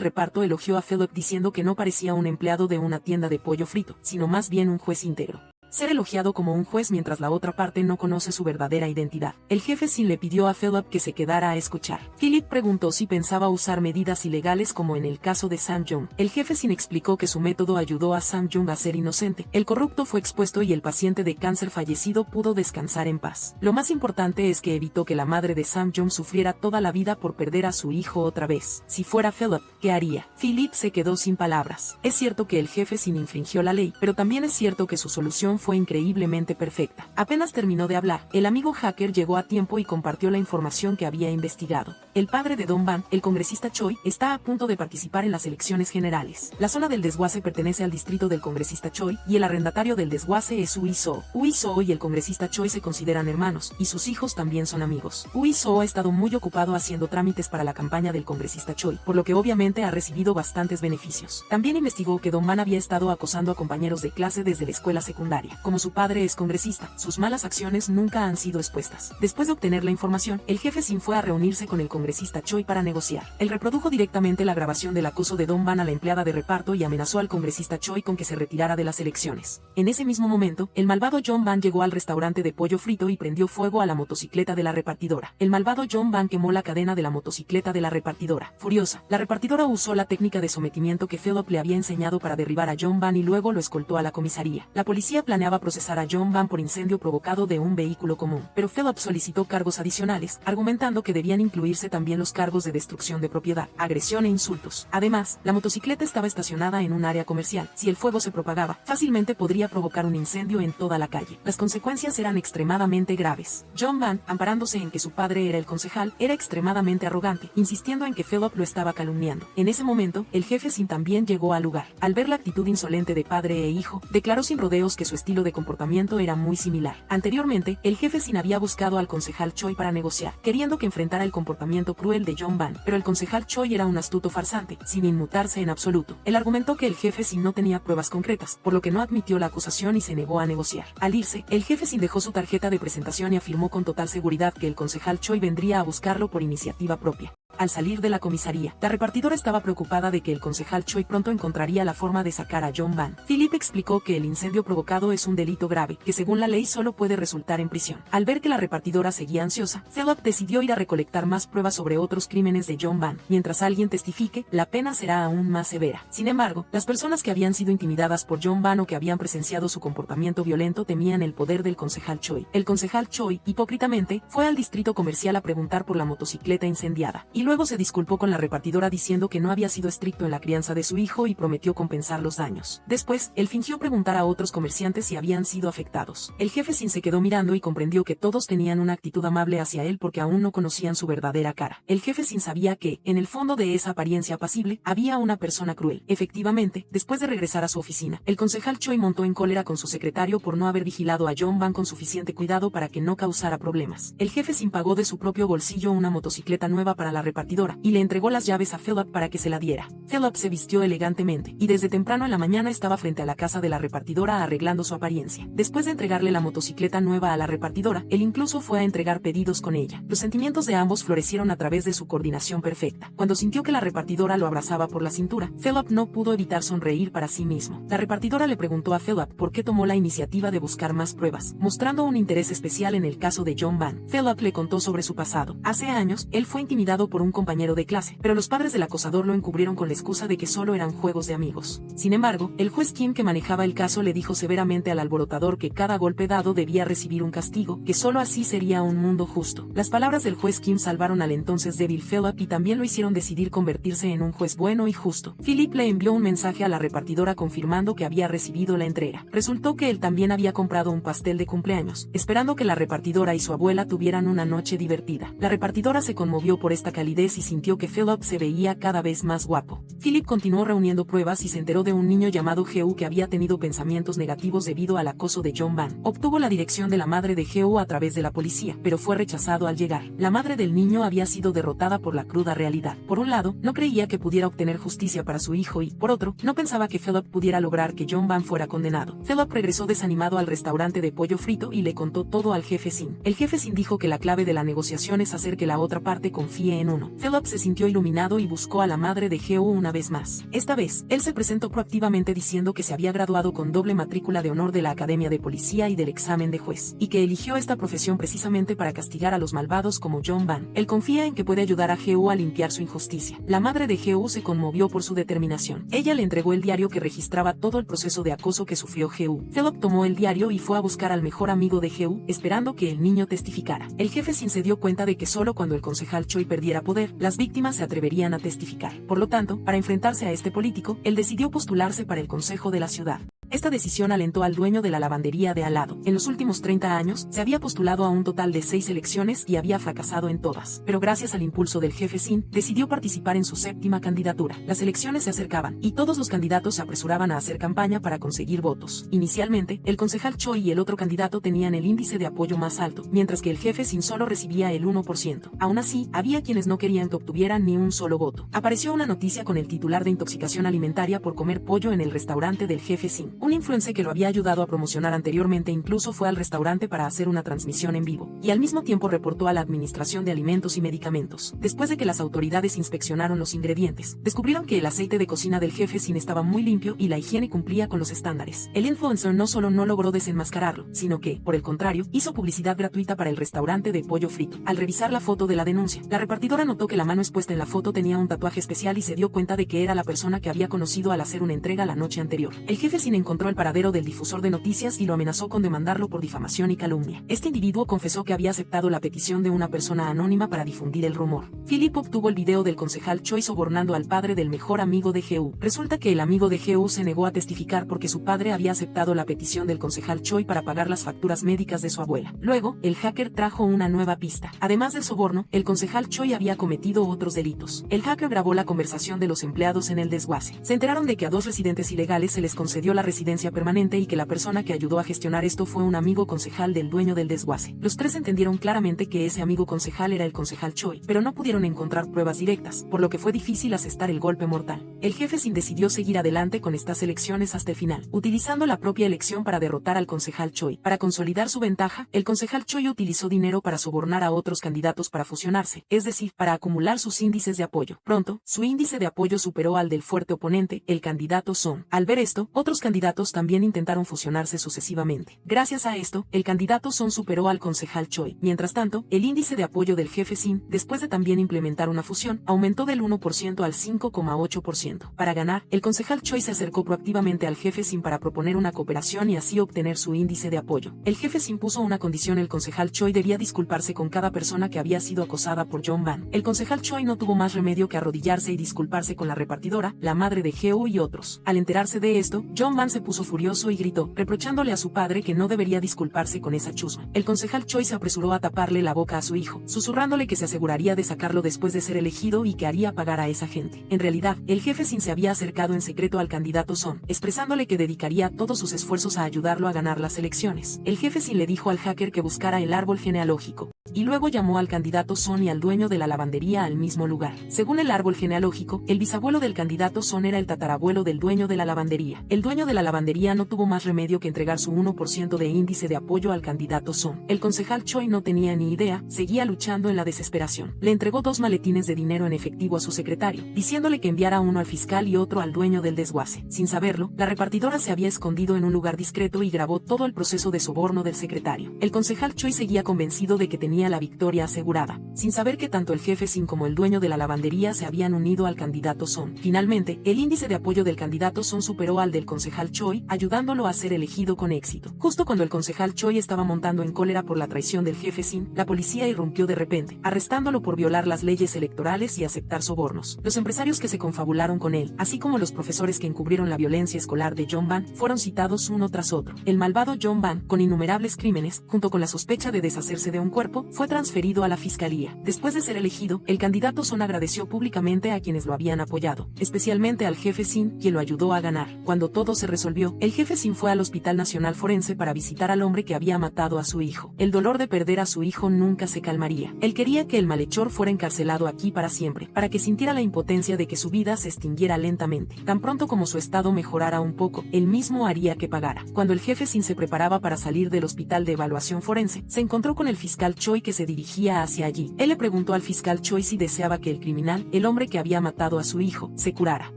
reparto elogió a Philip diciendo que no parecía un empleado de una tienda de pollo frito, sino más bien un juez íntegro. Ser elogiado como un juez mientras la otra parte no conoce su verdadera identidad. El jefe sin le pidió a Philip que se quedara a escuchar. Philip preguntó si pensaba usar medidas ilegales como en el caso de Sam Young. El jefe sin explicó que su método ayudó a Sam Young a ser inocente. El corrupto fue expuesto y el paciente de cáncer fallecido pudo descansar en paz. Lo más importante es que evitó que la madre de Sam Young sufriera toda la vida por perder a su hijo otra vez. Si fuera Philip, ¿qué haría? Philip se quedó sin palabras. Es cierto que el jefe sin infringió la ley, pero también es cierto que su solución fue increíblemente perfecta. Apenas terminó de hablar, el amigo hacker llegó a tiempo y compartió la información que había investigado. El padre de Don Van, el congresista Choi, está a punto de participar en las elecciones generales. La zona del desguace pertenece al distrito del congresista Choi, y el arrendatario del desguace es Ui So. Ui So y el congresista Choi se consideran hermanos, y sus hijos también son amigos. Ui So ha estado muy ocupado haciendo trámites para la campaña del congresista Choi, por lo que obviamente ha recibido bastantes beneficios. También investigó que Don Van había estado acosando a compañeros de clase desde la escuela secundaria. Como su padre es congresista, sus malas acciones nunca han sido expuestas. Después de obtener la información, el jefe sin fue a reunirse con el congresista congresista Choi para negociar. Él reprodujo directamente la grabación del acoso de Don Van a la empleada de reparto y amenazó al congresista Choi con que se retirara de las elecciones. En ese mismo momento, el malvado John Van llegó al restaurante de pollo frito y prendió fuego a la motocicleta de la repartidora. El malvado John Van quemó la cadena de la motocicleta de la repartidora. Furiosa, la repartidora usó la técnica de sometimiento que Philip le había enseñado para derribar a John Van y luego lo escoltó a la comisaría. La policía planeaba procesar a John Van por incendio provocado de un vehículo común, pero Philip solicitó cargos adicionales, argumentando que debían incluirse también los cargos de destrucción de propiedad, agresión e insultos. Además, la motocicleta estaba estacionada en un área comercial. Si el fuego se propagaba, fácilmente podría provocar un incendio en toda la calle. Las consecuencias eran extremadamente graves. John Van, amparándose en que su padre era el concejal, era extremadamente arrogante, insistiendo en que Philip lo estaba calumniando. En ese momento, el jefe Sin también llegó al lugar. Al ver la actitud insolente de padre e hijo, declaró sin rodeos que su estilo de comportamiento era muy similar. Anteriormente, el jefe Sin había buscado al concejal Choi para negociar, queriendo que enfrentara el comportamiento cruel de John Van, pero el concejal Choi era un astuto farsante, sin inmutarse en absoluto. Él argumentó que el jefe Sin no tenía pruebas concretas, por lo que no admitió la acusación y se negó a negociar. Al irse, el jefe Sin dejó su tarjeta de presentación y afirmó con total seguridad que el concejal Choi vendría a buscarlo por iniciativa propia. Al salir de la comisaría, la repartidora estaba preocupada de que el concejal Choi pronto encontraría la forma de sacar a John Van. Philip explicó que el incendio provocado es un delito grave, que según la ley solo puede resultar en prisión. Al ver que la repartidora seguía ansiosa, Philip decidió ir a recolectar más pruebas sobre otros crímenes de John Van. Mientras alguien testifique, la pena será aún más severa. Sin embargo, las personas que habían sido intimidadas por John Van o que habían presenciado su comportamiento violento temían el poder del concejal Choi. El concejal Choi, hipócritamente, fue al distrito comercial a preguntar por la motocicleta incendiada, y luego se disculpó con la repartidora diciendo que no había sido estricto en la crianza de su hijo y prometió compensar los daños. Después, él fingió preguntar a otros comerciantes si habían sido afectados. El jefe Sin se quedó mirando y comprendió que todos tenían una actitud amable hacia él porque aún no conocían su verdadera cara. El jefe Sin sabía que, en el fondo de esa apariencia apacible, había una persona cruel. Efectivamente, después de regresar a su oficina, el concejal Choi montó en cólera con su secretario por no haber vigilado a John Van con suficiente cuidado para que no causara problemas. El jefe Sin pagó de su propio bolsillo una motocicleta nueva para la repartidora y le entregó las llaves a Philip para que se la diera. Philip se vistió elegantemente y desde temprano en la mañana estaba frente a la casa de la repartidora arreglando su apariencia. Después de entregarle la motocicleta nueva a la repartidora, él incluso fue a entregar pedidos con ella. Los sentimientos de ambos florecieron a través de su coordinación perfecta. Cuando sintió que la repartidora lo abrazaba por la cintura, Philip no pudo evitar sonreír para sí mismo. La repartidora le preguntó a Philip por qué tomó la iniciativa de buscar más pruebas, mostrando un interés especial en el caso de John Van. Philip le contó sobre su pasado. Hace años, él fue intimidado por un compañero de clase, pero los padres del acosador lo encubrieron con la excusa de que solo eran juegos de amigos. Sin embargo, el juez Kim que manejaba el caso le dijo severamente al alborotador que cada golpe dado debía recibir un castigo, que solo así sería un mundo justo. Las palabras del juez Kim salvaron al entonces débil Philip y también lo hicieron decidir convertirse en un juez bueno y justo. Philip le envió un mensaje a la repartidora confirmando que había recibido la entrega. Resultó que él también había comprado un pastel de cumpleaños, esperando que la repartidora y su abuela tuvieran una noche divertida. La repartidora se conmovió por esta calidez y sintió que Philip se veía cada vez más guapo. Philip continuó reuniendo pruebas y se enteró de un niño llamado Geu que había tenido pensamientos negativos debido al acoso de John Van. Obtuvo la dirección de la madre de Geu a través de la policía, pero fue rechazado al llegar. La madre del niño había sido derrotada por la cruda realidad. Por un lado, no creía que pudiera obtener justicia para su hijo y, por otro, no pensaba que Philip pudiera lograr que John Van fuera condenado. Philip regresó desanimado al restaurante de pollo frito y le contó todo al jefe Sin. El jefe Sin dijo que la clave de la negociación es hacer que la otra parte confíe en uno. Philip se sintió iluminado y buscó a la madre de Geu una vez más. Esta vez, él se presentó proactivamente diciendo que se había graduado con doble matrícula de honor de la Academia de Policía y del examen de juez, y que eligió esta profesión precisamente para castigar a los malvados como John Van. Él confía en que puede ayudar a Geu a limpiar su injusticia. La madre de Geu se conmovió por su determinación. Ella le entregó el diario que registraba todo el proceso de acoso que sufrió Geu. Philip tomó el diario y fue a buscar al mejor amigo de Geu, esperando que el niño testificara. El jefe Sin se dio cuenta de que solo cuando el concejal Choi perdiera poder, las víctimas se atreverían a testificar. Por lo tanto, para enfrentarse a este político, él decidió postularse para el consejo de la ciudad. Esta decisión alentó al dueño de la lavandería de al lado. En los últimos 30 años, se había postulado a un total de 6 elecciones y había fracasado en todas. Pero gracias al impulso del jefe Sin, decidió participar en su séptima candidatura. Las elecciones se acercaban, y todos los candidatos se apresuraban a hacer campaña para conseguir votos. Inicialmente, el concejal Choi y el otro candidato tenían el índice de apoyo más alto, mientras que el jefe Sin solo recibía el 1%. Aún así, había quienes no querían que obtuvieran ni un solo voto. Apareció una noticia con el titular de intoxicación alimentaria por comer pollo en el restaurante del jefe Sin. Un influencer que lo había ayudado a promocionar anteriormente incluso fue al restaurante para hacer una transmisión en vivo, y al mismo tiempo reportó a la Administración de Alimentos y Medicamentos. Después de que las autoridades inspeccionaron los ingredientes, descubrieron que el aceite de cocina del jefe Sin estaba muy limpio y la higiene cumplía con los estándares. El influencer no solo no logró desenmascararlo, sino que, por el contrario, hizo publicidad gratuita para el restaurante de pollo frito. Al revisar la foto de la denuncia, la repartidora notó que la mano expuesta en la foto tenía un tatuaje especial y se dio cuenta de que era la persona que había conocido al hacer una entrega la noche anterior. El jefe Sin encontró el paradero del difusor de noticias y lo amenazó con demandarlo por difamación y calumnia. Este individuo confesó que había aceptado la petición de una persona anónima para difundir el rumor. Philip obtuvo el video del concejal Choi sobornando al padre del mejor amigo de GU. Resulta que el amigo de GU se negó a testificar porque su padre había aceptado la petición del concejal Choi para pagar las facturas médicas de su abuela. Luego, el hacker trajo una nueva pista. Además del soborno, el concejal Choi había cometido otros delitos. El hacker grabó la conversación de los empleados en el desguace. Se enteraron de que a 2 residentes ilegales se les concedió la residencia permanente y que la persona que ayudó a gestionar esto fue un amigo concejal del dueño del desguace. Los 3 entendieron claramente que ese amigo concejal era el concejal Choi, pero no pudieron encontrar pruebas directas, por lo que fue difícil asestar el golpe mortal. El jefe Sin decidió seguir adelante con estas elecciones hasta el final, utilizando la propia elección para derrotar al concejal Choi. Para consolidar su ventaja, el concejal Choi utilizó dinero para sobornar a otros candidatos para fusionarse, es decir, para acumular sus índices de apoyo. Pronto, su índice de apoyo superó al del fuerte oponente, el candidato Son. Al ver esto, otros candidatos también intentaron fusionarse sucesivamente. Gracias a esto, el candidato Son superó al concejal Choi. Mientras tanto, el índice de apoyo del jefe Sin, después de también implementar una fusión, aumentó del 1% al 5,8%. Para ganar, el concejal Choi se acercó proactivamente al jefe Sin para proponer una cooperación y así obtener su índice de apoyo. El jefe Sin puso una condición: el concejal Choi debía disculparse con cada persona que había sido acosada por John Van. El concejal Choi no tuvo más remedio que arrodillarse y disculparse con la repartidora, la madre de Geo y otros. Al enterarse de esto, John Van se puso furioso y gritó, reprochándole a su padre que no debería disculparse con esa chusma. El concejal Choi se apresuró a taparle la boca a su hijo, susurrándole que se aseguraría de sacarlo después de ser elegido y que haría pagar a esa gente. En realidad, el jefe Sin se había acercado en secreto al candidato Son, expresándole que dedicaría todos sus esfuerzos a ayudarlo a ganar las elecciones. El jefe Sin le dijo al hacker que buscara el árbol genealógico, y luego llamó al candidato Son y al dueño de la lavandería al mismo lugar. Según el árbol genealógico, el bisabuelo del candidato Son era el tatarabuelo del dueño de la lavandería. El dueño de la lavandería no tuvo más remedio que entregar su 1% de índice de apoyo al candidato Son. El concejal Choi no tenía ni idea, seguía luchando en la desesperación. Le entregó 2 maletines de dinero en efectivo a su secretario, diciéndole que enviara uno al fiscal y otro al dueño del desguace. Sin saberlo, la repartidora se había escondido en un lugar discreto y grabó todo el proceso de soborno del secretario. El concejal Choi seguía convencido de que tenía la victoria asegurada, sin saber que tanto el jefe Sin como el dueño de la lavandería se habían unido al candidato Son. Finalmente, el índice de apoyo del candidato Son superó al del concejal Choi, ayudándolo a ser elegido con éxito. Justo cuando el concejal Choi estaba montando en cólera por la traición del jefe Sin, la policía irrumpió de repente, arrestándolo por violar las leyes electorales y aceptar sobornos. Los empresarios que se confabularon con él, así como los profesores que encubrieron la violencia escolar de John Van, fueron citados uno tras otro. El malvado John Van, con innumerables crímenes, junto con la sospecha de deshacerse de un cuerpo, fue transferido a la fiscalía. Después de ser elegido, el candidato Son agradeció públicamente a quienes lo habían apoyado, especialmente al jefe Sin, quien lo ayudó a ganar. Cuando todo se resolvió, el jefe Sin fue al Hospital Nacional Forense para visitar al hombre que había matado a su hijo. El dolor de perder a su hijo nunca se calmaría. Él quería que el malhechor fuera encarcelado aquí para siempre, para que sintiera la impotencia de que su vida se extinguiera lentamente. Tan pronto como su estado mejorara un poco, él mismo haría que pagara. Cuando el jefe Sin se preparaba para salir del hospital de evaluación forense, se encontró con el fiscal Choi que se dirigía hacia allí. Él le preguntó al fiscal Choi si deseaba que el criminal, el hombre que había matado a su hijo, se curara.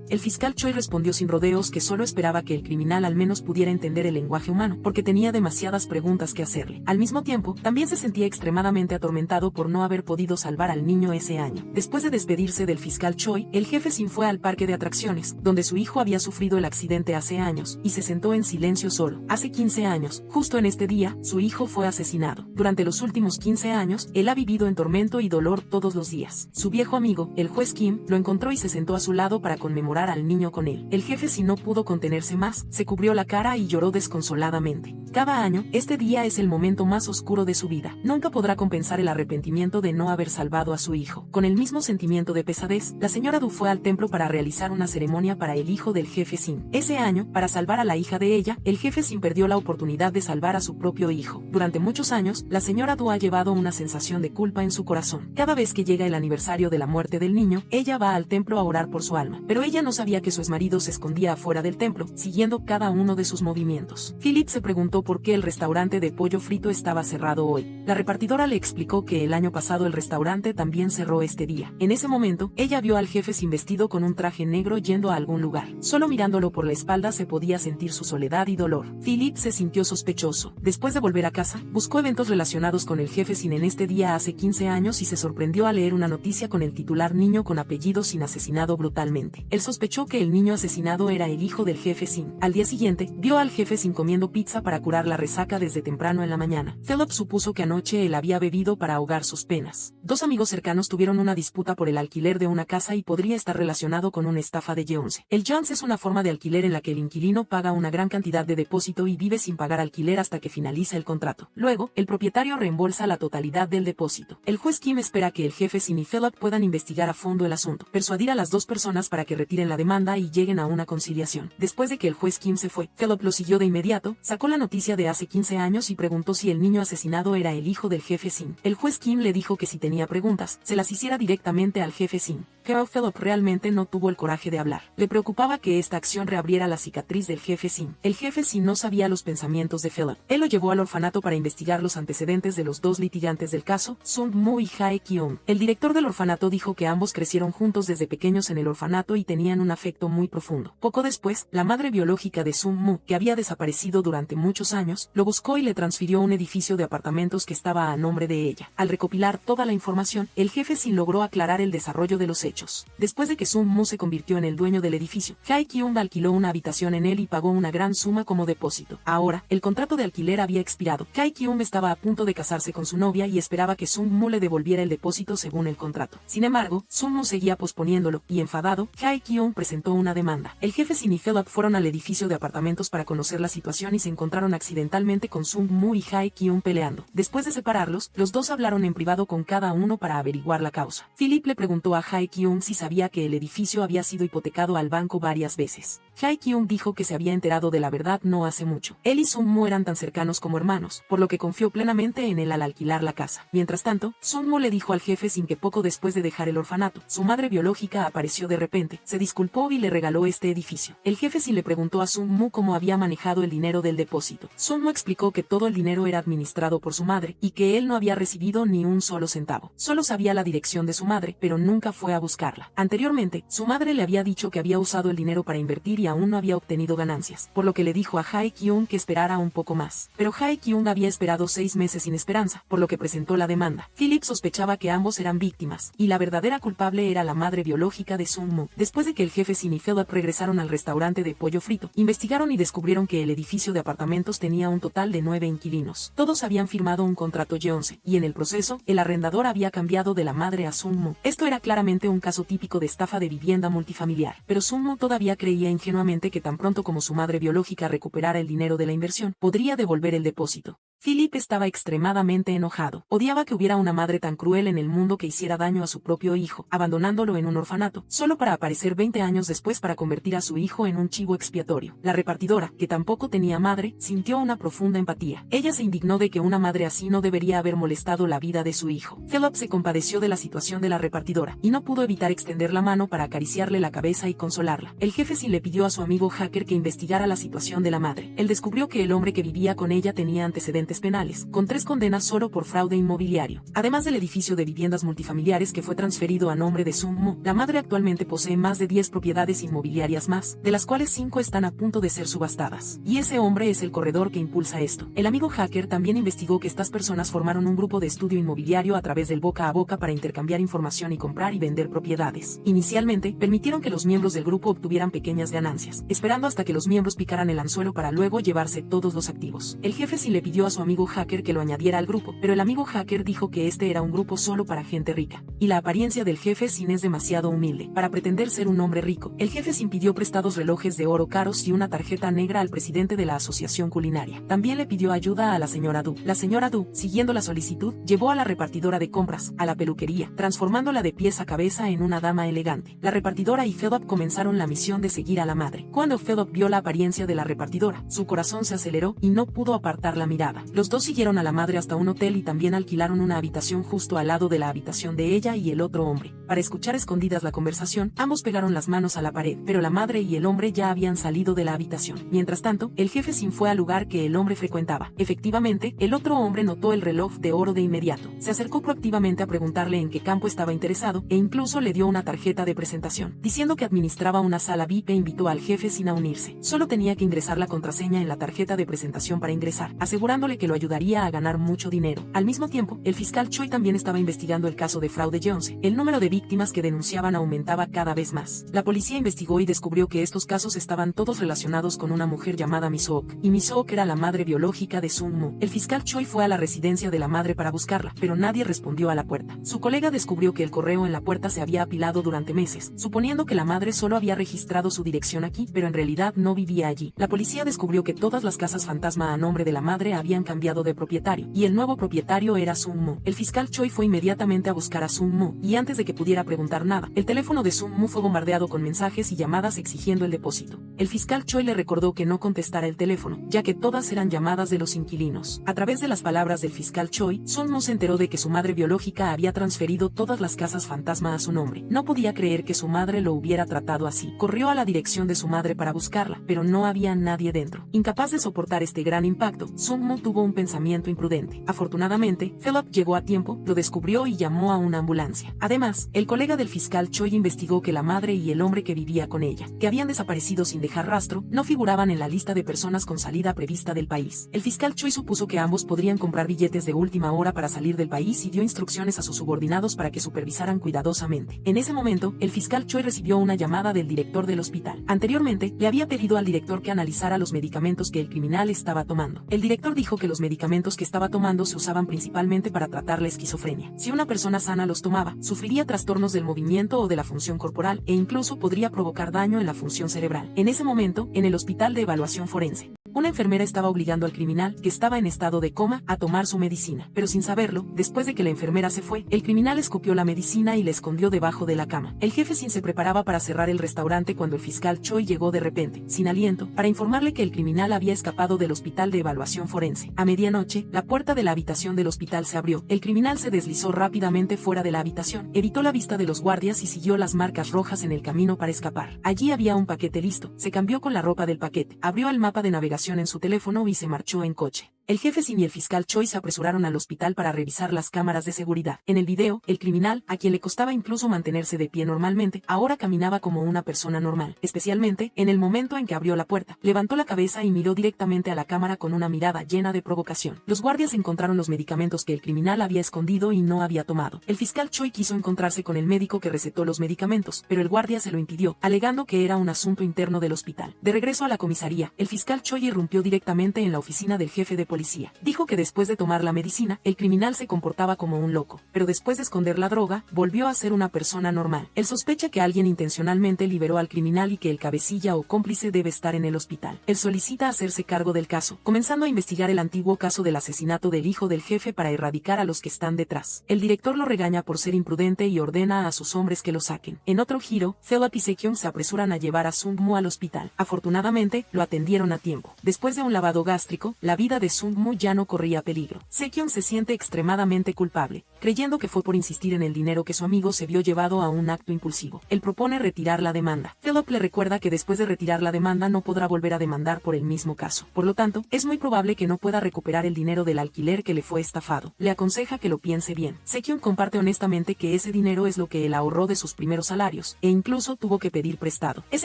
El fiscal Choi respondió sin rodeos que solo esperaba que el criminal al menos pudiera entender el lenguaje humano, porque tenía demasiadas preguntas que hacerle. Al mismo tiempo, también se sentía extremadamente atormentado por no haber podido salvar al niño ese año. Después de despedirse del fiscal Choi, el jefe Sin fue al parque de atracciones, donde su hijo había sufrido el accidente hace años, y se sentó en silencio solo. Hace 15 años, justo en este día, su hijo fue asesinado. Durante los últimos 15 años, él ha vivido en tormento y dolor todos los días. Su viejo amigo, el juez Kim, lo encontró y se sentó a su lado para conmemorar al niño con él. El jefe Sin no pudo contenerse más, se cubrió la cara y lloró desconsoladamente. Cada año, este día es el momento más oscuro de su vida. Nunca podrá compensar el arrepentimiento de no haber salvado a su hijo. Con el mismo sentimiento de pesadez, la señora Du fue al templo para realizar una ceremonia para el hijo del jefe Sin. Ese año, para salvar a la hija de ella, el jefe Sin perdió la oportunidad de salvar a su propio hijo. Durante muchos años, la señora Du ha llevado creado una sensación de culpa en su corazón. Cada vez que llega el aniversario de la muerte del niño, ella va al templo a orar por su alma, pero ella no sabía que su exmarido se escondía afuera del templo, siguiendo cada uno de sus movimientos. Philip se preguntó por qué el restaurante de pollo frito estaba cerrado hoy. La repartidora le explicó que el año pasado el restaurante también cerró este día. En ese momento, ella vio al jefe sin vestido con un traje negro yendo a algún lugar. Solo mirándolo por la espalda se podía sentir su soledad y dolor. Philip se sintió sospechoso. Después de volver a casa, buscó eventos relacionados con el jefe sin en este día hace 15 años y se sorprendió al leer una noticia con el titular niño con apellido sin asesinado brutalmente. Él sospechó que el niño asesinado era el hijo del jefe Sin. Al día siguiente, vio al jefe Sin comiendo pizza para curar la resaca desde temprano en la mañana. Philip supuso que anoche él había bebido para ahogar sus penas. Dos amigos cercanos tuvieron una disputa por el alquiler de una casa y podría estar relacionado con una estafa de Jones. El Jones es una forma de alquiler en la que el inquilino paga una gran cantidad de depósito y vive sin pagar alquiler hasta que finaliza el contrato. Luego, el propietario reembolsa la totalidad del depósito. El juez Kim espera que el jefe Sin y Philip puedan investigar a fondo el asunto, persuadir a las dos personas para que retiren la demanda y lleguen a una conciliación. Después de que el juez Kim se fue, Philip lo siguió de inmediato, sacó la noticia de hace 15 años y preguntó si el niño asesinado era el hijo del jefe Sin. El juez Kim le dijo que si tenía preguntas, se las hiciera directamente al jefe Sin. Pero Philip realmente no tuvo el coraje de hablar. Le preocupaba que esta acción reabriera la cicatriz del jefe Sin. El jefe Sin no sabía los pensamientos de Philip. Él lo llevó al orfanato para investigar los antecedentes de los dos litigantes del caso, Sung Moo y Hae Kyung. El director del orfanato dijo que ambos crecieron juntos desde pequeños en el orfanato y tenían un afecto muy profundo. Poco después, la madre biológica de Sung Moo, que había desaparecido durante muchos años, lo buscó y le transfirió un edificio de apartamentos que estaba a nombre de ella. Al recopilar toda la información, el jefe Sin logró aclarar el desarrollo de los hechos. Después de que Sung Moo se convirtió en el dueño del edificio, Hae Kyung alquiló una habitación en él y pagó una gran suma como depósito. Ahora, el contrato de alquiler había expirado. Hae Kyung estaba a punto de casarse con su novia y esperaba que Sung Moo le devolviera el depósito según el contrato. Sin embargo, Sung Moo seguía posponiéndolo y enfadado, Hae Kyung presentó una demanda. El jefe Sin y Philip fueron al edificio de apartamentos para conocer la situación y se encontraron accidentalmente con Sung Moo y Hae Kyung peleando. Después de separarlos, los dos hablaron en privado con cada uno para averiguar la causa. Philip le preguntó a Hae Kyung si sabía que el edificio había sido hipotecado al banco varias veces. Hae Kyung dijo que se había enterado de la verdad no hace mucho. Él y Sung Moo eran tan cercanos como hermanos, por lo que confió plenamente en él al alquilar la casa. Mientras tanto, Sung Moo le dijo al jefe Sin que poco después de dejar el orfanato, su madre biológica apareció de repente, se disculpó y le regaló este edificio. El jefe Sin le preguntó a Sung Moo cómo había manejado el dinero del depósito. Sung Moo explicó que todo el dinero era administrado por su madre y que él no había recibido ni un solo centavo. Solo sabía la dirección de su madre, pero nunca fue a buscarla. Anteriormente, su madre le había dicho que había usado el dinero para invertir y aún no había obtenido ganancias, por lo que le dijo a Hae Kyung que esperara un poco más. Pero Hae Kyung había esperado 6 meses sin esperanza, por lo que presentó la demanda. Philip sospechaba que ambos eran víctimas, y la verdadera culpable era la madre biológica de Sung Moo. Después de que el jefe Sin y Philip regresaron al restaurante de pollo frito, investigaron y descubrieron que el edificio de apartamentos tenía un total de 9 inquilinos. Todos habían firmado un contrato G11, y en el proceso, el arrendador había cambiado de la madre a Sung Moo. Esto era claramente un caso típico de estafa de vivienda multifamiliar, pero Sung Moo todavía creía ingenuamente que tan pronto como su madre biológica recuperara el dinero de la inversión, podría devolver el depósito. Philip estaba extremadamente enojado. Odiaba que hubiera una madre tan cruel en el mundo que hiciera daño a su propio hijo, abandonándolo en un orfanato, solo para aparecer 20 años después para convertir a su hijo en un chivo expiatorio. La repartidora, que tampoco tenía madre, sintió una profunda empatía. Ella se indignó de que una madre así no debería haber molestado la vida de su hijo. Philip se compadeció de la situación de la repartidora, y no pudo evitar extender la mano para acariciarle la cabeza y consolarla. El jefe Sin le pidió a su amigo hacker que investigara la situación de la madre. Él descubrió que el hombre que vivía con ella tenía antecedentes penales, con 3 condenas solo por fraude inmobiliario. Además del edificio de viviendas multifamiliares que fue transferido a nombre de Sung Moo, la madre actualmente posee más de 10 propiedades inmobiliarias más, de las cuales 5 están a punto de ser subastadas. Y ese hombre es el corredor que impulsa esto. El amigo hacker también investigó que estas personas formaron un grupo de estudio inmobiliario a través del boca a boca para intercambiar información y comprar y vender propiedades. Inicialmente, permitieron que los miembros del grupo obtuvieran pequeñas ganancias, esperando hasta que los miembros picaran el anzuelo para luego llevarse todos los activos. El jefe sí le pidió a su amigo hacker que lo añadiera al grupo, pero el amigo hacker dijo que este era un grupo solo para gente rica. Y la apariencia del jefe Sin es demasiado humilde para pretender ser un hombre rico. El jefe Sin pidió prestados relojes de oro caros y una tarjeta negra al presidente de la asociación culinaria. También le pidió ayuda a la señora Du. La señora Du, siguiendo la solicitud, llevó a la repartidora de compras a la peluquería, transformándola de pies a cabeza en una dama elegante. La repartidora y Philip comenzaron la misión de seguir a la madre. Cuando Philip vio la apariencia de la repartidora, su corazón se aceleró y no pudo apartar la mirada. Los dos siguieron a la madre hasta un hotel y también alquilaron una habitación justo al lado de la habitación de ella y el otro hombre. Para escuchar escondidas la conversación, ambos pegaron las manos a la pared, pero la madre y el hombre ya habían salido de la habitación. Mientras tanto, el jefe Sim fue al lugar que el hombre frecuentaba. Efectivamente, el otro hombre notó el reloj de oro de inmediato. Se acercó proactivamente a preguntarle en qué campo estaba interesado e incluso le dio una tarjeta de presentación. Diciendo que administraba una sala VIP e invitó al jefe Sim a unirse. Solo tenía que ingresar la contraseña en la tarjeta de presentación para ingresar, asegurándole que lo ayudaría a ganar mucho dinero. Al mismo tiempo, el fiscal Choi también estaba investigando el caso de fraude G11. El número de víctimas que denunciaban aumentaba cada vez más. La policía investigó y descubrió que estos casos estaban todos relacionados con una mujer llamada Mi-seok, y Mi-seok era la madre biológica de Sung-moo. El fiscal Choi fue a la residencia de la madre para buscarla, pero nadie respondió a la puerta. Su colega descubrió que el correo en la puerta se había apilado durante meses, suponiendo que la madre solo había registrado su dirección aquí, pero en realidad no vivía allí. La policía descubrió que todas las casas fantasma a nombre de la madre habían cambiado de propietario, y el nuevo propietario era Sung-moo. El fiscal Choi fue inmediatamente a buscar a Sung-moo, y antes de que pudiera preguntar nada, el teléfono de Sung-moo fue bombardeado con mensajes y llamadas exigiendo el depósito. El fiscal Choi le recordó que no contestara el teléfono, ya que todas eran llamadas de los inquilinos. A través de las palabras del fiscal Choi, Sung-moo se enteró de que su madre biológica había transferido todas las casas fantasma a su nombre. No podía creer que su madre lo hubiera tratado así. Corrió a la dirección de su madre para buscarla, pero no había nadie dentro. Incapaz de soportar este gran impacto, Sung-moo tuvo un pensamiento imprudente. Afortunadamente, Philip llegó a tiempo, lo descubrió y llamó a una ambulancia. Además, el colega del fiscal Choi investigó que la madre y el hombre que vivía con ella, que habían desaparecido sin dejar rastro, no figuraban en la lista de personas con salida prevista del país. El fiscal Choi supuso que ambos podrían comprar billetes de última hora para salir del país y dio instrucciones a sus subordinados para que supervisaran cuidadosamente. En ese momento, el fiscal Choi recibió una llamada del director del hospital. Anteriormente, le había pedido al director que analizara los medicamentos que el criminal estaba tomando. El director dijo que los medicamentos que estaba tomando se usaban principalmente para tratar la esquizofrenia. Si una persona sana los tomaba, sufriría trastornos del movimiento o de la función corporal e incluso podría provocar daño en la función cerebral. En ese momento, en el hospital de evaluación forense, una enfermera estaba obligando al criminal, que estaba en estado de coma, a tomar su medicina. Pero sin saberlo, después de que la enfermera se fue, el criminal escupió la medicina y la escondió debajo de la cama. El jefe Sin se preparaba para cerrar el restaurante cuando el fiscal Choi llegó de repente, sin aliento, para informarle que el criminal había escapado del hospital de evaluación forense. A medianoche, la puerta de la habitación del hospital se abrió. El criminal se deslizó rápidamente fuera de la habitación, evitó la vista de los guardias y siguió las marcas rojas en el camino para escapar. Allí había un paquete listo. Se cambió con la ropa del paquete, abrió el mapa de navegación en su teléfono y se marchó en coche. El jefe Sim y el fiscal Choi se apresuraron al hospital para revisar las cámaras de seguridad. En el video, el criminal, a quien le costaba incluso mantenerse de pie normalmente, ahora caminaba como una persona normal. Especialmente, en el momento en que abrió la puerta, levantó la cabeza y miró directamente a la cámara con una mirada llena de provocación. Los guardias encontraron los medicamentos que el criminal había escondido y no había tomado. El fiscal Choi quiso encontrarse con el médico que recetó los medicamentos, pero el guardia se lo impidió, alegando que era un asunto interno del hospital. De regreso a la comisaría, el fiscal Choi irrumpió directamente en la oficina del jefe de policía. Dijo que después de tomar la medicina, el criminal se comportaba como un loco, pero después de esconder la droga, volvió a ser una persona normal. Él sospecha que alguien intencionalmente liberó al criminal y que el cabecilla o cómplice debe estar en el hospital. Él solicita hacerse cargo del caso, comenzando a investigar el antiguo caso del asesinato del hijo del jefe para erradicar a los que están detrás. El director lo regaña por ser imprudente y ordena a sus hombres que lo saquen. En otro giro, Philip y Sekyung se apresuran a llevar a Sung-moo al hospital. Afortunadamente, lo atendieron a tiempo. Después de un lavado gástrico, la vida de Sung-moo ya no corría peligro. Sekyung se siente extremadamente culpable, creyendo que fue por insistir en el dinero que su amigo se vio llevado a un acto impulsivo. Él propone retirar la demanda. Philip le recuerda que después de retirar la demanda no podrá volver a demandar por el mismo caso. Por lo tanto, es muy probable que no pueda recuperar el dinero del alquiler que le fue estafado. Le aconseja que lo piense bien. Sekyung comparte honestamente que ese dinero es lo que él ahorró de sus primeros salarios, e incluso tuvo que pedir prestado. Es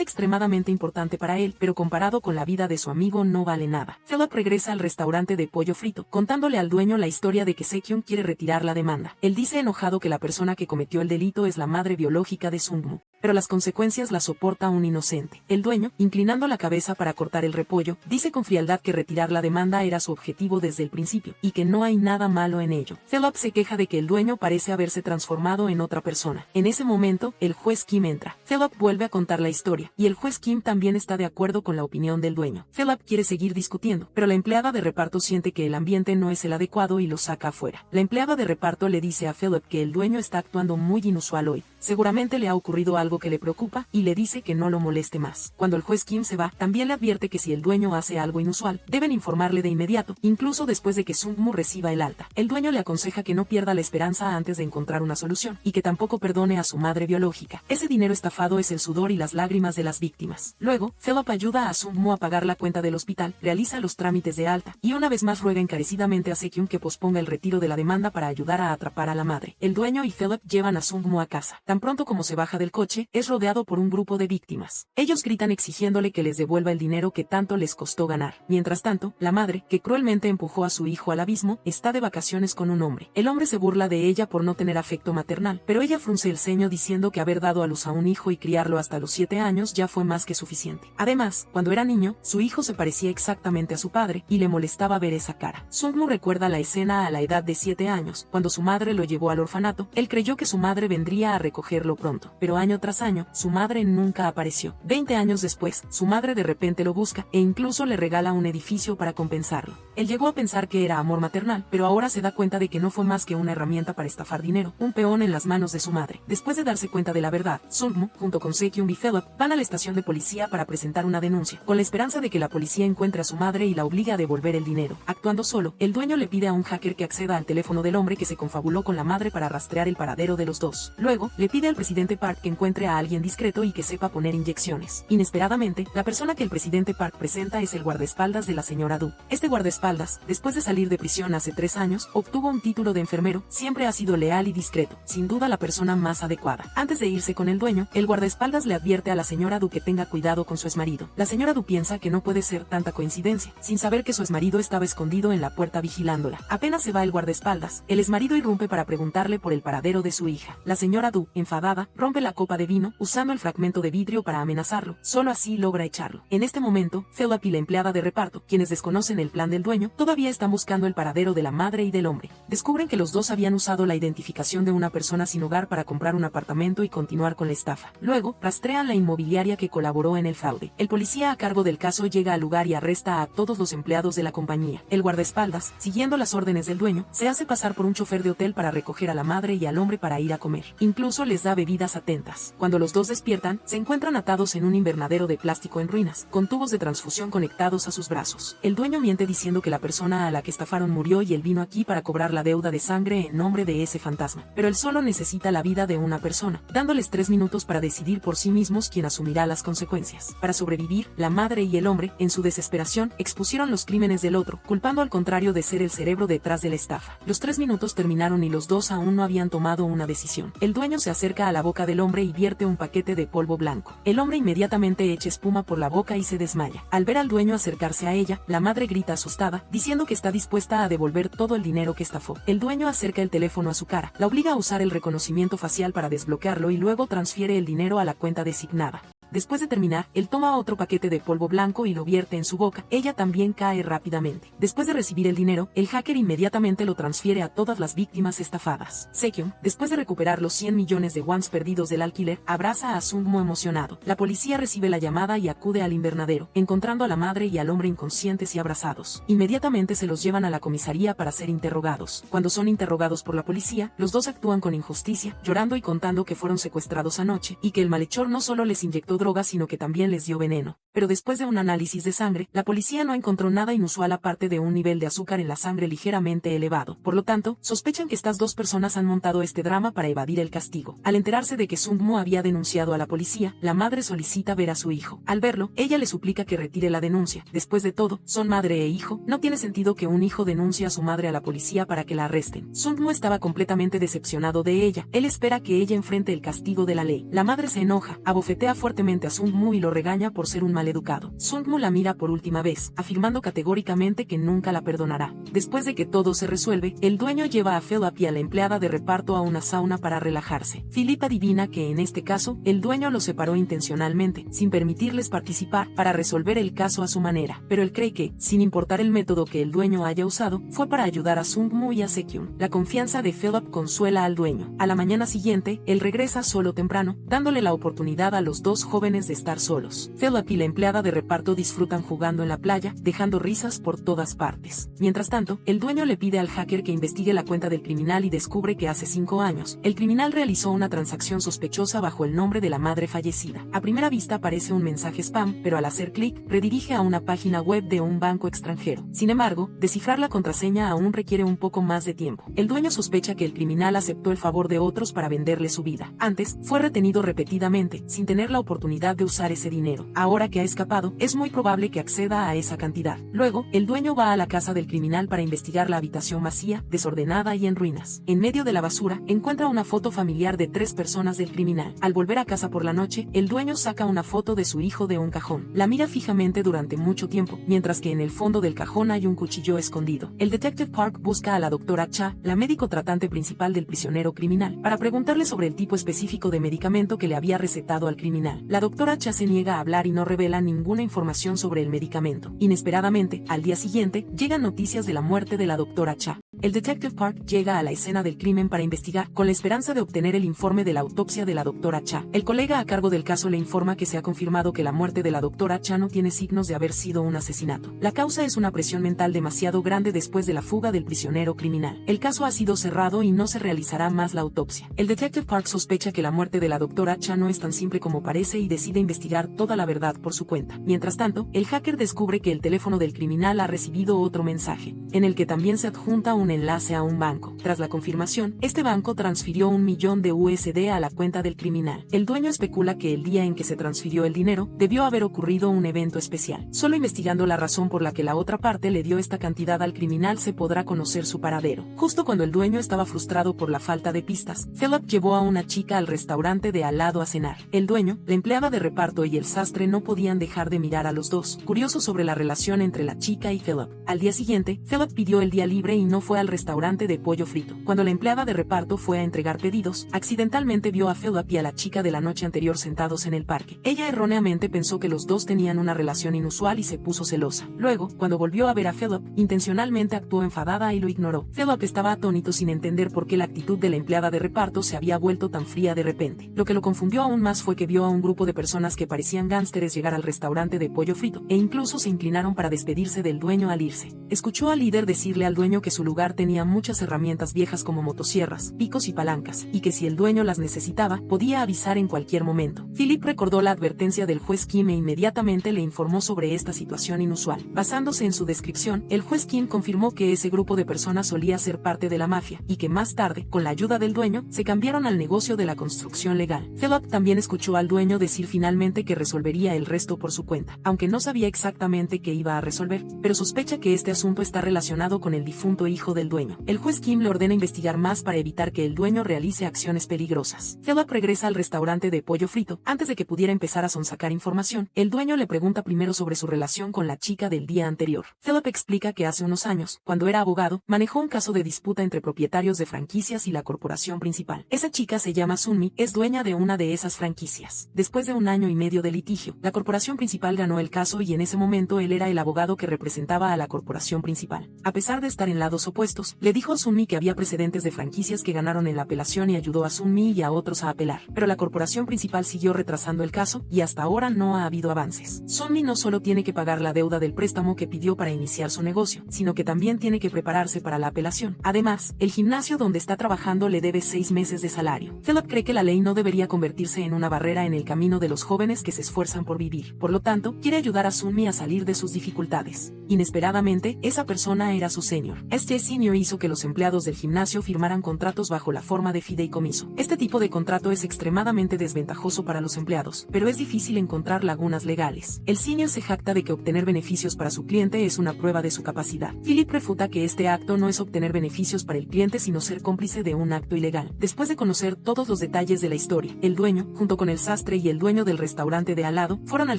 extremadamente importante para él, pero comparado con la vida de su amigo no vale nada. Philip regresa al restaurante de pollo frito, contándole al dueño la historia de que Sekyung quiere retirar la demanda. Él dice enojado que la persona que cometió el delito es la madre biológica de Sung-moo, pero las consecuencias las soporta un inocente. El dueño, inclinando la cabeza para cortar el repollo, dice con frialdad que retirar la demanda era su objetivo desde el principio, y que no hay nada malo en ello. Philip se queja de que el dueño parece haberse transformado en otra persona. En ese momento, el juez Kim entra. Philip vuelve a contar la historia, y el juez Kim también está de acuerdo con la opinión del dueño. Philip quiere seguir discutiendo, pero la empleada de reparto siente que el ambiente no es el adecuado y lo saca afuera. La empleada de reparto le dice a Philip que el dueño está actuando muy inusual hoy. Seguramente le ha ocurrido algo algo que le preocupa y le dice que no lo moleste más. Cuando el juez Kim se va, también le advierte que si el dueño hace algo inusual, deben informarle de inmediato, incluso después de que Sung-moo reciba el alta. El dueño le aconseja que no pierda la esperanza antes de encontrar una solución, y que tampoco perdone a su madre biológica. Ese dinero estafado es el sudor y las lágrimas de las víctimas. Luego, Philip ayuda a Sung-moo a pagar la cuenta del hospital, realiza los trámites de alta, y una vez más ruega encarecidamente a Sekyun que posponga el retiro de la demanda para ayudar a atrapar a la madre. El dueño y Philip llevan a Sung-moo a casa. Tan pronto como se baja del coche, es rodeado por un grupo de víctimas. Ellos gritan exigiéndole que les devuelva el dinero que tanto les costó ganar. Mientras tanto, la madre, que cruelmente empujó a su hijo al abismo, está de vacaciones con un hombre. El hombre se burla de ella por no tener afecto maternal, pero ella frunce el ceño diciendo que haber dado a luz a un hijo y criarlo hasta los 7 años ya fue más que suficiente. Además, cuando era niño, su hijo se parecía exactamente a su padre, y le molestaba ver esa cara. Sung-moo recuerda la escena a la edad de 7 años, cuando su madre lo llevó al orfanato. Él creyó que su madre vendría a recogerlo pronto, pero año tras año, su madre nunca apareció. 20 años después, su madre de repente lo busca, e incluso le regala un edificio para compensarlo. Él llegó a pensar que era amor maternal, pero ahora se da cuenta de que no fue más que una herramienta para estafar dinero, un peón en las manos de su madre. Después de darse cuenta de la verdad, Sung-moo, junto con Sekyun y Philip, van a la estación de policía para presentar una denuncia, con la esperanza de que la policía encuentre a su madre y la obligue a devolver el dinero. Actuando solo, el dueño le pide a un hacker que acceda al teléfono del hombre que se confabuló con la madre para rastrear el paradero de los dos. Luego, le pide al presidente Park que encuentre a alguien discreto y que sepa poner inyecciones. Inesperadamente, la persona que el presidente Park presenta es el guardaespaldas de la señora Du. Este guardaespaldas, después de salir de prisión hace 3 años, obtuvo un título de enfermero, siempre ha sido leal y discreto, sin duda la persona más adecuada. Antes de irse con el dueño, el guardaespaldas le advierte a la señora Du que tenga cuidado con su exmarido. La señora Du piensa que no puede ser tanta coincidencia, sin saber que su exmarido estaba escondido en la puerta vigilándola. Apenas se va el guardaespaldas, el exmarido irrumpe para preguntarle por el paradero de su hija. La señora Du, enfadada, rompe la copa de vino, usando el fragmento de vidrio para amenazarlo. Solo así logra echarlo. En este momento, Philip y la empleada de reparto, quienes desconocen el plan del dueño, todavía están buscando el paradero de la madre y del hombre. Descubren que los dos habían usado la identificación de una persona sin hogar para comprar un apartamento y continuar con la estafa. Luego, rastrean la inmobiliaria que colaboró en el fraude. El policía a cargo del caso llega al lugar y arresta a todos los empleados de la compañía. El guardaespaldas, siguiendo las órdenes del dueño, se hace pasar por un chofer de hotel para recoger a la madre y al hombre para ir a comer. Incluso les da bebidas atentas. Cuando los dos despiertan, se encuentran atados en un invernadero de plástico en ruinas, con tubos de transfusión conectados a sus brazos. El dueño miente diciendo que la persona a la que estafaron murió y él vino aquí para cobrar la deuda de sangre en nombre de ese fantasma. Pero él solo necesita la vida de una persona, dándoles 3 minutos para decidir por sí mismos quién asumirá las consecuencias. Para sobrevivir, la madre y el hombre, en su desesperación, expusieron los crímenes del otro, culpando al contrario de ser el cerebro detrás de la estafa. Los 3 minutos terminaron y los dos aún no habían tomado una decisión. El dueño se acerca a la boca del hombre y vierte un paquete de polvo blanco. El hombre inmediatamente echa espuma por la boca y se desmaya. Al ver al dueño acercarse a ella, la madre grita asustada, diciendo que está dispuesta a devolver todo el dinero que estafó. El dueño acerca el teléfono a su cara, la obliga a usar el reconocimiento facial para desbloquearlo y luego transfiere el dinero a la cuenta designada. Después de terminar, él toma otro paquete de polvo blanco y lo vierte en su boca. Ella también cae rápidamente. Después de recibir el dinero, el hacker inmediatamente lo transfiere a todas las víctimas estafadas. Sekyun, después de recuperar los 100 millones de wons perdidos del alquiler, abraza a Sung-moo emocionado. La policía recibe la llamada y acude al invernadero, encontrando a la madre y al hombre inconscientes y abrazados. Inmediatamente se los llevan a la comisaría para ser interrogados. Cuando son interrogados por la policía, los dos actúan con injusticia, llorando y contando que fueron secuestrados anoche, y que el malhechor no solo les inyectó drogas sino que también les dio veneno. Pero después de un análisis de sangre, la policía no encontró nada inusual aparte de un nivel de azúcar en la sangre ligeramente elevado. Por lo tanto, sospechan que estas dos personas han montado este drama para evadir el castigo. Al enterarse de que Sung-moo había denunciado a la policía, la madre solicita ver a su hijo. Al verlo, ella le suplica que retire la denuncia. Después de todo, son madre e hijo. No tiene sentido que un hijo denuncie a su madre a la policía para que la arresten. Sung-moo estaba completamente decepcionado de ella. Él espera que ella enfrente el castigo de la ley. La madre se enoja, abofetea fuertemente a Sung-moo y lo regaña por ser un maleducado. Sung-moo la mira por última vez, afirmando categóricamente que nunca la perdonará. Después de que todo se resuelve, el dueño lleva a Philip y a la empleada de reparto a una sauna para relajarse. Philip adivina que en este caso, el dueño los separó intencionalmente, sin permitirles participar, para resolver el caso a su manera. Pero él cree que, sin importar el método que el dueño haya usado, fue para ayudar a Sung-moo y a Sekyun. La confianza de Philip consuela al dueño. A la mañana siguiente, él regresa solo temprano, dándole la oportunidad a los dos jóvenes jóvenes de estar solos. Philip y la empleada de reparto disfrutan jugando en la playa, dejando risas por todas partes. Mientras tanto, el dueño le pide al hacker que investigue la cuenta del criminal y descubre que hace 5 años, el criminal realizó una transacción sospechosa bajo el nombre de la madre fallecida. A primera vista parece un mensaje spam, pero al hacer clic, redirige a una página web de un banco extranjero. Sin embargo, descifrar la contraseña aún requiere un poco más de tiempo. El dueño sospecha que el criminal aceptó el favor de otros para venderle su vida. Antes, fue retenido repetidamente, sin tener la oportunidad de usar ese dinero. Ahora que ha escapado, es muy probable que acceda a esa cantidad. Luego, el dueño va a la casa del criminal para investigar la habitación vacía, desordenada y en ruinas. En medio de la basura, encuentra una foto familiar de 3 personas del criminal. Al volver a casa por la noche, el dueño saca una foto de su hijo de un cajón. La mira fijamente durante mucho tiempo, mientras que en el fondo del cajón hay un cuchillo escondido. El detective Park busca a la doctora Cha, la médico tratante principal del prisionero criminal, para preguntarle sobre el tipo específico de medicamento que le había recetado al criminal. La doctora Cha se niega a hablar y no revela ninguna información sobre el medicamento. Inesperadamente, al día siguiente, llegan noticias de la muerte de la doctora Cha. El detective Park llega a la escena del crimen para investigar, con la esperanza de obtener el informe de la autopsia de la doctora Cha. El colega a cargo del caso le informa que se ha confirmado que la muerte de la doctora Cha no tiene signos de haber sido un asesinato. La causa es una presión mental demasiado grande después de la fuga del prisionero criminal. El caso ha sido cerrado y no se realizará más la autopsia. El detective Park sospecha que la muerte de la doctora Cha no es tan simple como parece y decide investigar toda la verdad por su cuenta. Mientras tanto, el hacker descubre que el teléfono del criminal ha recibido otro mensaje, en el que también se adjunta un enlace a un banco. Tras la confirmación, este banco transfirió $1.000.000 a la cuenta del criminal. El dueño especula que el día en que se transfirió el dinero, debió haber ocurrido un evento especial. Solo investigando la razón por la que la otra parte le dio esta cantidad al criminal se podrá conocer su paradero. Justo cuando el dueño estaba frustrado por la falta de pistas, Philip llevó a una chica al restaurante de al lado a cenar. El dueño, la empleada de reparto y el sastre no podían dejar de mirar a los dos, curiosos sobre la relación entre la chica y Philip. Al día siguiente, Philip pidió el día libre y no fue al restaurante de pollo frito. Cuando la empleada de reparto fue a entregar pedidos, accidentalmente vio a Philip y a la chica de la noche anterior sentados en el parque. Ella erróneamente pensó que los dos tenían una relación inusual y se puso celosa. Luego, cuando volvió a ver a Philip, intencionalmente actuó enfadada y lo ignoró. Philip estaba atónito sin entender por qué la actitud de la empleada de reparto se había vuelto tan fría de repente. Lo que lo confundió aún más fue que vio a un grupo de personas que parecían gánsteres llegar al restaurante de pollo frito, e incluso se inclinaron para despedirse del dueño al irse. Escuchó al líder decirle al dueño que su lugar tenía muchas herramientas viejas como motosierras, picos y palancas, y que si el dueño las necesitaba, podía avisar en cualquier momento. Philip recordó la advertencia del juez Kim e inmediatamente le informó sobre esta situación inusual. Basándose en su descripción, el juez Kim confirmó que ese grupo de personas solía ser parte de la mafia, y que más tarde, con la ayuda del dueño, se cambiaron al negocio de la construcción legal. Philip también escuchó al dueño decir finalmente que resolvería el resto por su cuenta, aunque no sabía exactamente qué iba a resolver, pero sospecha que este asunto está relacionado con el difunto hijo del dueño. El juez Kim le ordena investigar más para evitar que el dueño realice acciones peligrosas. Philip regresa al restaurante de pollo frito. Antes de que pudiera empezar a sonsacar información, el dueño le pregunta primero sobre su relación con la chica del día anterior. Philip explica que hace unos años, cuando era abogado, manejó un caso de disputa entre propietarios de franquicias y la corporación principal. Esa chica se llama Sunmi, es dueña de una de esas franquicias. Después de 1 año y medio de litigio, la corporación principal ganó el caso y en ese momento él era el abogado que representaba a la corporación principal. A pesar de estar en lados opuestos, le dijo a Sunmi que había precedentes de franquicias que ganaron en la apelación y ayudó a Sunmi y a otros a apelar. Pero la corporación principal siguió retrasando el caso y hasta ahora no ha habido avances. Sunmi no solo tiene que pagar la deuda del préstamo que pidió para iniciar su negocio, sino que también tiene que prepararse para la apelación. Además, el gimnasio donde está trabajando le debe 6 meses de salario. Philip cree que la ley no debería convertirse en una barrera en el camino de los jóvenes que se esfuerzan por vivir. Por lo tanto, quiere ayudar a Sunmi a salir de sus dificultades. Inesperadamente, esa persona era su senior. Este senior hizo que los empleados del gimnasio firmaran contratos bajo la forma de fideicomiso. Este tipo de contrato es extremadamente desventajoso para los empleados, pero es difícil encontrar lagunas legales. El senior se jacta de que obtener beneficios para su cliente es una prueba de su capacidad. Philip refuta que este acto no es obtener beneficios para el cliente sino ser cómplice de un acto ilegal. Después de conocer todos los detalles de la historia, el dueño, junto con el sastre y el dueño del restaurante de al lado, fueron al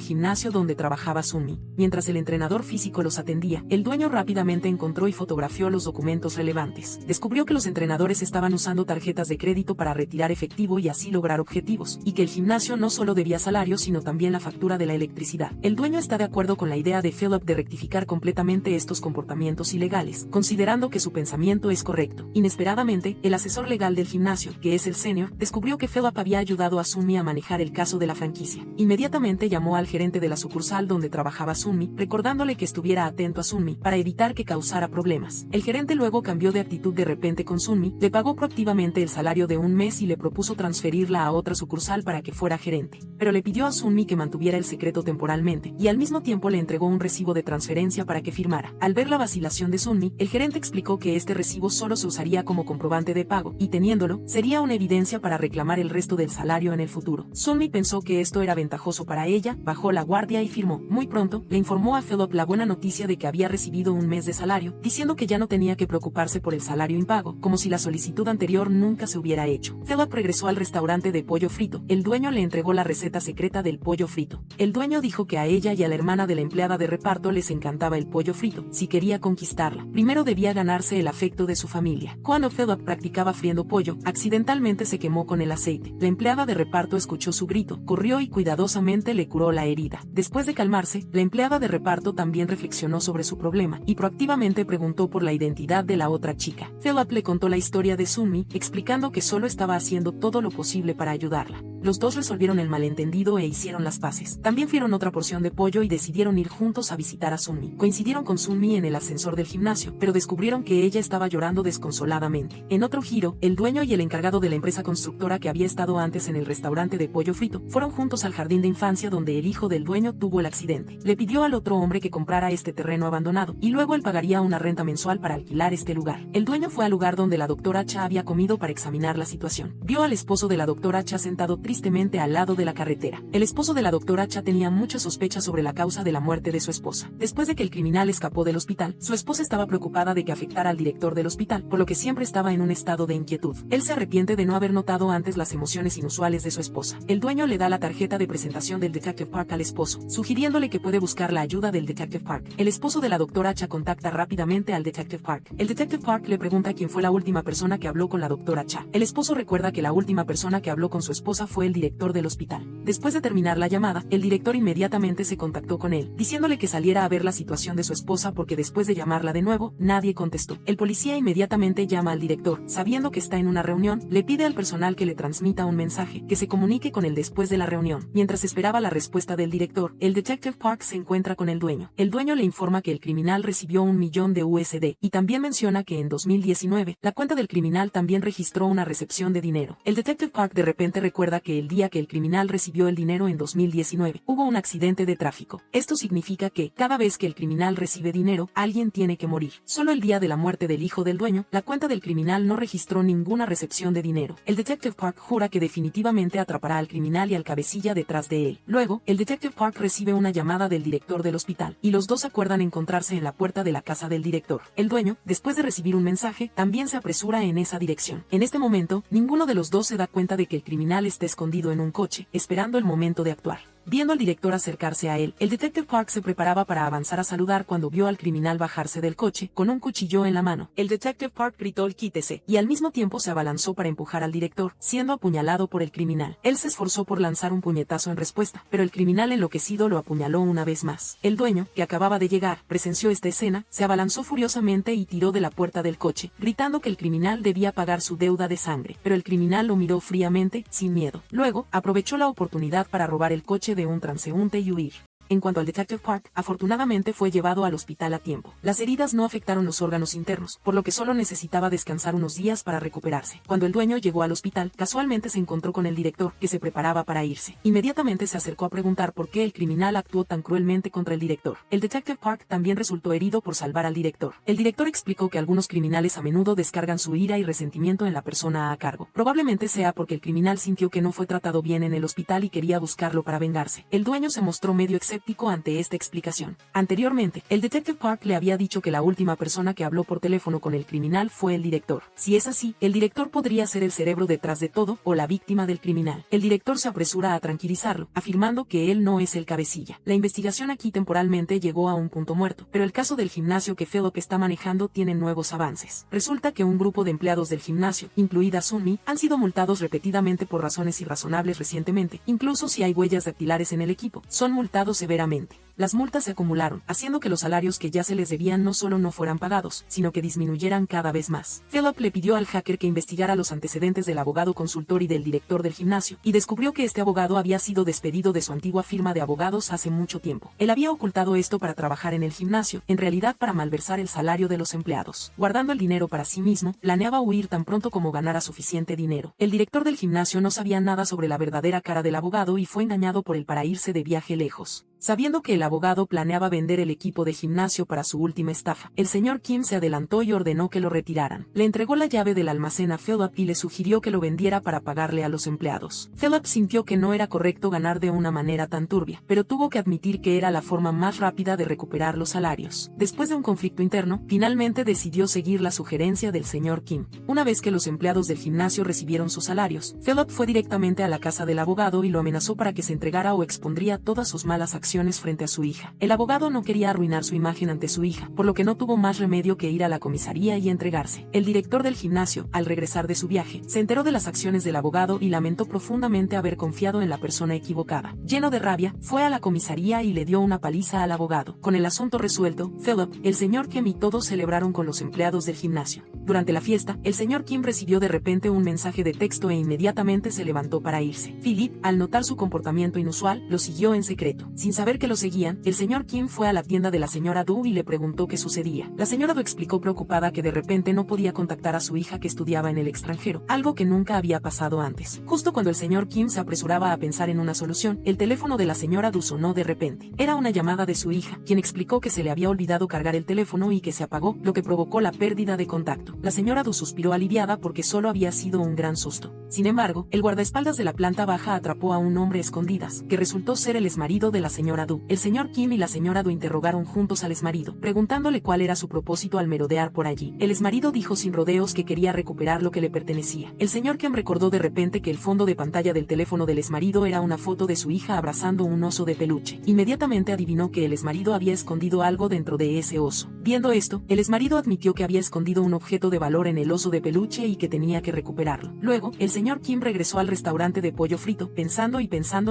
gimnasio donde trabajaba Sunmi. Mientras el entrenador físico los atendía, el dueño rápidamente encontró y fotografió los documentos documentos relevantes. Descubrió que los entrenadores estaban usando tarjetas de crédito para retirar efectivo y así lograr objetivos, y que el gimnasio no solo debía salario sino también la factura de la electricidad. El dueño está de acuerdo con la idea de Philip de rectificar completamente estos comportamientos ilegales, considerando que su pensamiento es correcto. Inesperadamente, el asesor legal del gimnasio, que es el senior, descubrió que Philip había ayudado a Sunmi a manejar el caso de la franquicia. Inmediatamente llamó al gerente de la sucursal donde trabajaba Sunmi, recordándole que estuviera atento a Sunmi para evitar que causara problemas. El gerente luego cambió de actitud de repente con Sunmi, le pagó proactivamente el salario de un mes y le propuso transferirla a otra sucursal para que fuera gerente. Pero le pidió a Sunmi que mantuviera el secreto temporalmente, y al mismo tiempo le entregó un recibo de transferencia para que firmara. Al ver la vacilación de Sunmi, el gerente explicó que este recibo solo se usaría como comprobante de pago, y teniéndolo, sería una evidencia para reclamar el resto del salario en el futuro. Sunmi pensó que esto era ventajoso para ella, bajó la guardia y firmó. Muy pronto, le informó a Philip la buena noticia de que había recibido un mes de salario, diciendo que ya no tenía que preocuparse por el salario impago, como si la solicitud anterior nunca se hubiera hecho. Philip regresó al restaurante de pollo frito. El dueño le entregó la receta secreta del pollo frito. El dueño dijo que a ella y a la hermana de la empleada de reparto les encantaba el pollo frito. Si quería conquistarla, primero debía ganarse el afecto de su familia. Cuando Philip practicaba friendo pollo, accidentalmente se quemó con el aceite. La empleada de reparto escuchó su grito, corrió y cuidadosamente le curó la herida. Después de calmarse, la empleada de reparto también reflexionó sobre su problema y proactivamente preguntó por la identidad de la otra chica. Philip le contó la historia de Sunmi, explicando que solo estaba haciendo todo lo posible para ayudarla. Los dos resolvieron el malentendido e hicieron las paces. También frieron otra porción de pollo y decidieron ir juntos a visitar a Sunmi. Coincidieron con Sunmi en el ascensor del gimnasio, pero descubrieron que ella estaba llorando desconsoladamente. En otro giro, el dueño y el encargado de la empresa constructora que había estado antes en el restaurante de pollo frito fueron juntos al jardín de infancia donde el hijo del dueño tuvo el accidente. Le pidió al otro hombre que comprara este terreno abandonado y luego él pagaría una renta mensual para alquilar este lugar. El dueño fue al lugar donde la doctora Cha había comido para examinar la situación. Vio al esposo de la doctora Cha sentado tristemente al lado de la carretera. El esposo de la doctora Cha tenía muchas sospechas sobre la causa de la muerte de su esposa. Después de que el criminal escapó del hospital, su esposa estaba preocupada de que afectara al director del hospital, por lo que siempre estaba en un estado de inquietud. Él se arrepiente de no haber notado antes las emociones inusuales de su esposa. El dueño le da la tarjeta de presentación del Detective Park al esposo, sugiriéndole que puede buscar la ayuda del Detective Park. El esposo de la doctora Cha contacta rápidamente al Detective Park. El Detective Park le pregunta quién fue la última persona que habló con la doctora Cha. El esposo recuerda que la última persona que habló con su esposa fue el director del hospital. Después de terminar la llamada, el director inmediatamente se contactó con él, diciéndole que saliera a ver la situación de su esposa porque después de llamarla de nuevo, nadie contestó. El policía inmediatamente llama al director, sabiendo que está en una reunión, le pide al personal que le transmita un mensaje, que se comunique con él después de la reunión. Mientras esperaba la respuesta del director, el Detective Park se encuentra con el dueño. El dueño le informa que el criminal recibió $1 millón de USD, y también menciona que en 2019, la cuenta del criminal también registró una recepción de dinero. El Detective Park de repente recuerda que el día que el criminal recibió el dinero en 2019, hubo un accidente de tráfico. Esto significa que, cada vez que el criminal recibe dinero, alguien tiene que morir. Solo el día de la muerte del hijo del dueño, la cuenta del criminal no registró ninguna recepción de dinero. El Detective Park jura que definitivamente atrapará al criminal y al cabecilla detrás de él. Luego, el Detective Park recibe una llamada del director del hospital, y los dos acuerdan encontrarse en la puerta de la casa del director. El dueño, después de recibir un mensaje, también se apresura en esa dirección. En este momento, ninguno de los dos se da cuenta de que el criminal está escondido en un coche, esperando el momento de actuar. Viendo al director acercarse a él, el Detective Park se preparaba para avanzar a saludar cuando vio al criminal bajarse del coche, con un cuchillo en la mano. El Detective Park gritó "quítese", y al mismo tiempo se abalanzó para empujar al director, siendo apuñalado por el criminal. Él se esforzó por lanzar un puñetazo en respuesta, pero el criminal enloquecido lo apuñaló una vez más. El dueño, que acababa de llegar, presenció esta escena, se abalanzó furiosamente y tiró de la puerta del coche, gritando que el criminal debía pagar su deuda de sangre, pero el criminal lo miró fríamente, sin miedo. Luego, aprovechó la oportunidad para robar el coche de un transeúnte y huir. En cuanto al Detective Park, afortunadamente fue llevado al hospital a tiempo. Las heridas no afectaron los órganos internos, por lo que solo necesitaba descansar unos días para recuperarse. Cuando el dueño llegó al hospital, casualmente se encontró con el director, que se preparaba para irse. Inmediatamente se acercó a preguntar por qué el criminal actuó tan cruelmente contra el director. El Detective Park también resultó herido por salvar al director. El director explicó que algunos criminales a menudo descargan su ira y resentimiento en la persona a cargo. Probablemente sea porque el criminal sintió que no fue tratado bien en el hospital y quería buscarlo para vengarse. El dueño se mostró medio escéptico escéptico ante esta explicación. Anteriormente, el detective Park le había dicho que la última persona que habló por teléfono con el criminal fue el director. Si es así, el director podría ser el cerebro detrás de todo o la víctima del criminal. El director se apresura a tranquilizarlo, afirmando que él no es el cabecilla. La investigación aquí temporalmente llegó a un punto muerto, pero el caso del gimnasio que Philip está manejando tiene nuevos avances. Resulta que un grupo de empleados del gimnasio, incluida Sunmi, han sido multados repetidamente por razones irrazonables recientemente. Incluso si hay huellas dactilares en el equipo, son multados severamente. Las multas se acumularon, haciendo que los salarios que ya se les debían no solo no fueran pagados, sino que disminuyeran cada vez más. Philip le pidió al hacker que investigara los antecedentes del abogado consultor y del director del gimnasio, y descubrió que este abogado había sido despedido de su antigua firma de abogados hace mucho tiempo. Él había ocultado esto para trabajar en el gimnasio, en realidad para malversar el salario de los empleados. Guardando el dinero para sí mismo, planeaba huir tan pronto como ganara suficiente dinero. El director del gimnasio no sabía nada sobre la verdadera cara del abogado y fue engañado por él para irse de viaje lejos. Sabiendo que el abogado planeaba vender el equipo de gimnasio para su última estafa, el señor Kim se adelantó y ordenó que lo retiraran. Le entregó la llave del almacén a Philip y le sugirió que lo vendiera para pagarle a los empleados. Philip sintió que no era correcto ganar de una manera tan turbia, pero tuvo que admitir que era la forma más rápida de recuperar los salarios. Después de un conflicto interno, finalmente decidió seguir la sugerencia del señor Kim. Una vez que los empleados del gimnasio recibieron sus salarios, Philip fue directamente a la casa del abogado y lo amenazó para que se entregara o expondría todas sus malas acciones frente a su hija. El abogado no quería arruinar su imagen ante su hija, por lo que no tuvo más remedio que ir a la comisaría y entregarse. El director del gimnasio, al regresar de su viaje, se enteró de las acciones del abogado y lamentó profundamente haber confiado en la persona equivocada. Lleno de rabia, fue a la comisaría y le dio una paliza al abogado. Con el asunto resuelto, Philip, el señor Kim y todos celebraron con los empleados del gimnasio. Durante la fiesta, el señor Kim recibió de repente un mensaje de texto e inmediatamente se levantó para irse. Philip, al notar su comportamiento inusual, lo siguió en secreto. Sin saber que lo seguían, el señor Kim fue a la tienda de la señora Du y le preguntó qué sucedía. La señora Du explicó preocupada que de repente no podía contactar a su hija que estudiaba en el extranjero, algo que nunca había pasado antes. Justo cuando el señor Kim se apresuraba a pensar en una solución, el teléfono de la señora Du sonó de repente. Era una llamada de su hija, quien explicó que se le había olvidado cargar el teléfono y que se apagó, lo que provocó la pérdida de contacto. La señora Du suspiró aliviada porque solo había sido un gran susto. Sin embargo, el guardaespaldas de la planta baja atrapó a un hombre a escondidas, que resultó ser el exmarido de la señora Du. El señor Kim y la señora Du interrogaron juntos al exmarido, preguntándole cuál era su propósito al merodear por allí. El exmarido dijo sin rodeos que quería recuperar lo que le pertenecía. El señor Kim recordó de repente que el fondo de pantalla del teléfono del exmarido era una foto de su hija abrazando un oso de peluche. Inmediatamente adivinó que el exmarido había escondido algo dentro de ese oso. Viendo esto, el exmarido admitió que había escondido un objeto de valor en el oso de peluche y que tenía que recuperarlo. Luego, el señor Kim regresó al restaurante de pollo frito, pensando